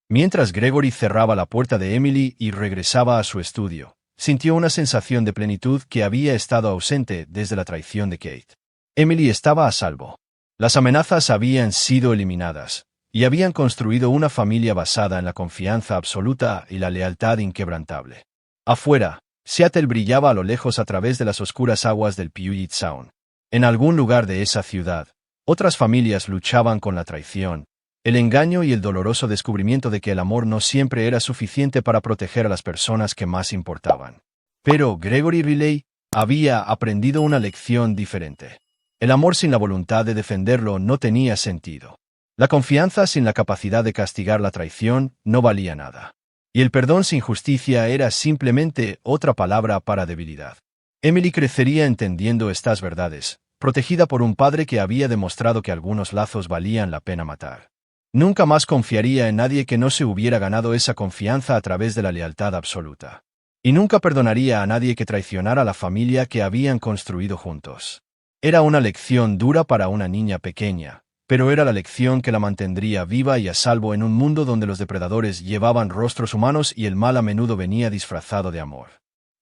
Mientras Gregory cerraba la puerta de Emily y regresaba a su estudio, sintió una sensación de plenitud que había estado ausente desde la traición de Kate. Emily estaba a salvo. Las amenazas habían sido eliminadas, y habían construido una familia basada en la confianza absoluta y la lealtad inquebrantable. Afuera, Seattle brillaba a lo lejos a través de las oscuras aguas del Puget Sound. En algún lugar de esa ciudad, otras familias luchaban con la traición, el engaño y el doloroso descubrimiento de que el amor no siempre era suficiente para proteger a las personas que más importaban. Pero Gregory Riley había aprendido una lección diferente. El amor sin la voluntad de defenderlo no tenía sentido. La confianza sin la capacidad de castigar la traición no valía nada. Y el perdón sin justicia era simplemente otra palabra para debilidad. Emily crecería entendiendo estas verdades, protegida por un padre que había demostrado que algunos lazos valían la pena matar. Nunca más confiaría en nadie que no se hubiera ganado esa confianza a través de la lealtad absoluta. Y nunca perdonaría a nadie que traicionara la familia que habían construido juntos. Era una lección dura para una niña pequeña, pero era la lección que la mantendría viva y a salvo en un mundo donde los depredadores llevaban rostros humanos y el mal a menudo venía disfrazado de amor.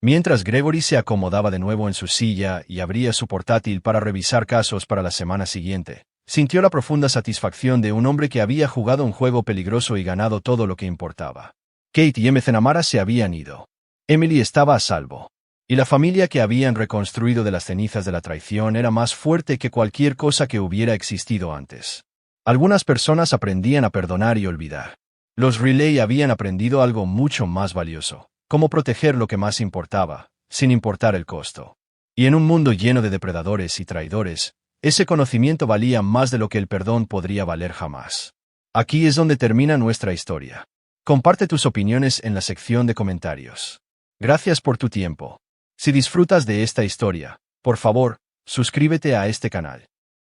Mientras Gregory se acomodaba de nuevo en su silla y abría su portátil para revisar casos para la semana siguiente, sintió la profunda satisfacción de un hombre que había jugado un juego peligroso y ganado todo lo que importaba. Kate y McNamara se habían ido. Emily estaba a salvo. Y la familia que habían reconstruido de las cenizas de la traición era más fuerte que cualquier cosa que hubiera existido antes. Algunas personas aprendían a perdonar y olvidar. Los Riley habían aprendido algo mucho más valioso, cómo proteger lo que más importaba, sin importar el costo. Y en un mundo lleno de depredadores y traidores, ese conocimiento valía más de lo que el perdón podría valer jamás. Aquí es donde termina nuestra historia. Comparte tus opiniones en la sección de comentarios. Gracias por tu tiempo. Si disfrutas de esta historia, por favor, suscríbete a este canal.